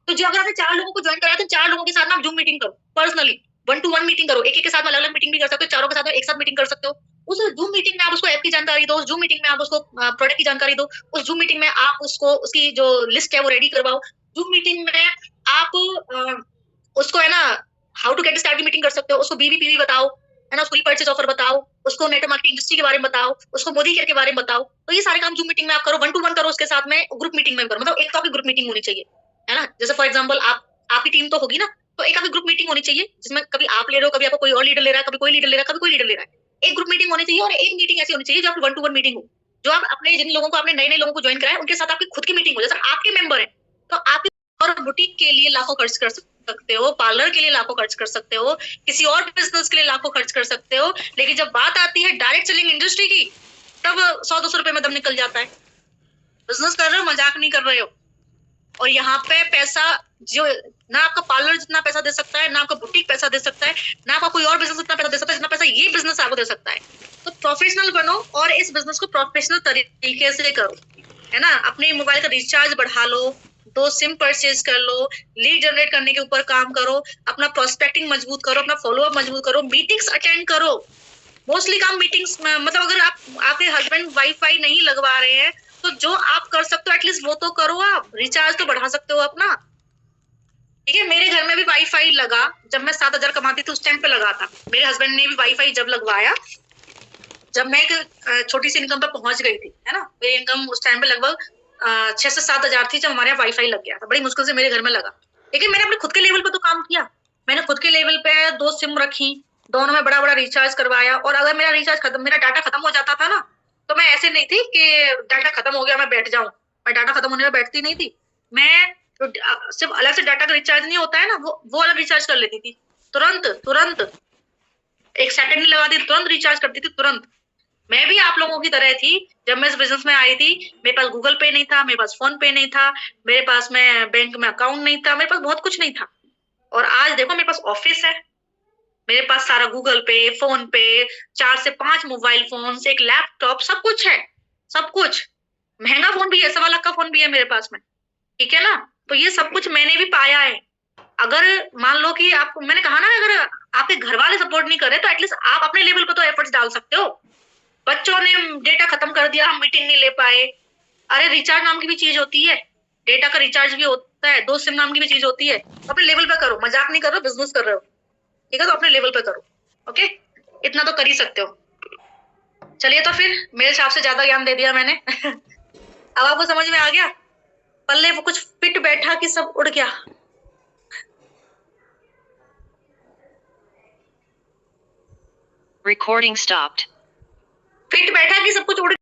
तो जो अगर आपने 4 लोगों को ज्वाइन कराया, तो 4 लोगों के साथ में आप जूम मीटिंग करो, पर्सनली 1-to-1 मीटिंग करो, एक के साथ में अलग-अलग मीटिंग भी कर सकते हो, चारों के साथ में एक साथ मीटिंग कर सकते हो। उस जूम मीटिंग में आप उसको ऐप की जानकारी दो, उस जूम मीटिंग में आप उसको प्रोडक्ट की जानकारी दो, उस जूम मीटिंग में आप उसको उसकी जो लिस्ट है वो रेडी करवाओ। जूम मीटिंग में आप उसको, है ना, हाउ टू गेट स्टार्ट की मीटिंग कर सकते हो, उसको बीवीपीवी बताओ, है ना, उसको रीपर्चेज ऑफर बताओ, उसको नेटवर्क मार्केटिंग इंडस्ट्री के बारे में बताओ, उसको मोदी केयर के बारे में बताओ। तो ये सारे काम जूम मीटिंग में आप करो, 1-to-1 करो, उसके साथ में ग्रुप मीटिंग में करो, मतलब एक तो आपकी ग्रुप मीटिंग होनी चाहिए, है ना। जैसे फॉर एग्जाम्पल आपकी टीम तो होगी ना, तो एक आपकी ग्रुप मीटिंग होनी चाहिए जिसमें कभी आप ले रहे हो, कभी आपको कोई और लीडर ले रहा है, कभी कोई लीडर ले रहा है, कभी कोई लीडर ले रहा है। एक ग्रुप मीटिंग होनी चाहिए, और एक मीटिंग ऐसी होनी चाहिए जो आपकी 1-to-1 मीटिंग हो, जो आप अपने जिन लोगों को आपने नए लोगों को ज्वाइन कराया उनके साथ आपकी खुद की मीटिंग हो। जैसे आपके मेंबर है तो आप और बुटीक के लिए लाखों खर्च कर सकते हो, पार्लर के लिए लाखों खर्च कर सकते हो, किसी और बिजनेस के लिए लाखों खर्च कर सकते हो, लेकिन जब बात आती है डायरेक्ट सेलिंग इंडस्ट्री की, तब 100-200 रुपए में दम निकल जाता है। बिजनेस कर रहे हो, मजाक नहीं कर रहे हो, और यहाँ पे पैसा जो ना आपका पार्लर जितना पैसा दे सकता है, ना आपका बुटीक पैसा दे सकता है, ना आपका कोई और बिजनेस उतना पैसा दे सकता है जितना पैसा ये बिजनेस आपको दे सकता है। तो प्रोफेशनल बनो और इस बिजनेस को प्रोफेशनल तरीके से करो, है ना। अपने मोबाइल का रिचार्ज बढ़ा लो, 2 सिम परचेज कर लो, लीड जनरेट करने के ऊपर काम करो, अपना प्रोस्पेक्टिंग मजबूत करो, अपना फॉलोअप मजबूत करो, मीटिंग्स अटेंड करो। मोस्टली काम मीटिंग्स में, मतलब अगर आपके हस्बैंड वाईफाई नहीं लगवा रहे हैं तो जो आप कर सकते हो एटलीस्ट वो तो करो, आप रिचार्ज तो बढ़ा सकते हो अपना। ठीक है, मेरे घर में भी वाईफाई लगा जब मैं 7,000 कमाती थी, उस टाइम पे लगा था। मेरे हस्बैंड ने भी वाईफाई जब लगवाया, जब मैं एक छोटी सी इनकम पे पहुंच गई थी, है ना। मेरी इनकम उस टाइम पे लगभग 6 से 7,000 थी जब हमारे यहाँ वाईफाई लग गया था। बड़ी मुश्किल से मेरे घर में लगा, लेकिन मैंने अपने खुद के लेवल पे तो काम किया। मैंने खुद के लेवल पे 2 सिम रखी, दोनों में बड़ा बड़ा रिचार्ज करवाया। और अगर मेरा रिचार्ज खत्म, मेरा डाटा खत्म हो जाता था ना, तो मैं ऐसे नहीं थी कि डाटा खत्म हो गया मैं बैठ जाऊं। मैं डाटा खत्म होने में बैठती नहीं थी। मैं सिर्फ अलग से डाटा का रिचार्ज नहीं होता है ना, वो अलग रिचार्ज कर लेती थी। तुरंत तुरंत, एक सेकंड नहीं लगा दी, तुरंत रिचार्ज करती थी, तुरंत। मैं भी आप लोगों की तरह थी। जब मैं इस बिजनेस में आई थी, मेरे पास गूगल पे नहीं था, मेरे पास फोन पे नहीं था, मेरे पास में बैंक में अकाउंट नहीं था, मेरे पास बहुत कुछ नहीं था। और आज देखो मेरे पास ऑफिस है, मेरे पास सारा गूगल पे, फोन पे, 4 से 5 मोबाइल फोन, एक लैपटॉप, सब कुछ है, सब कुछ। महंगा फोन भी है, 1.25 लाख का फोन भी है मेरे पास में। ठीक है ना। तो ये सब कुछ मैंने भी पाया है। अगर मान लो कि आप, मैंने कहा ना, अगर आपके घर वाले सपोर्ट नहीं करे तो एटलीस्ट आप अपने लेवल पर तो एफर्ट्स डाल सकते हो। बच्चों ने डेटा खत्म कर दिया, हम मीटिंग नहीं ले पाए। अरे रिचार्ज नाम की भी चीज होती है, डेटा का रिचार्ज भी होता है, 2 सिम नाम की भी चीज होती है। अपने लेवल पे करो, मजाक नहीं कर रहे हो, बिजनेस कर रहे हो, ठीक है, तो अपने लेवल पे करो। ओके, इतना तो कर ही सकते हो। चलिए, तो फिर मेरे हिसाब से ज्यादा ज्ञान दे दिया मैंने। अब आपको समझ में आ गया, पल्ले वो कुछ फिट बैठा कि सब उड़ गया। Recording stopped. फिट बैठा कि सब कुछ उड़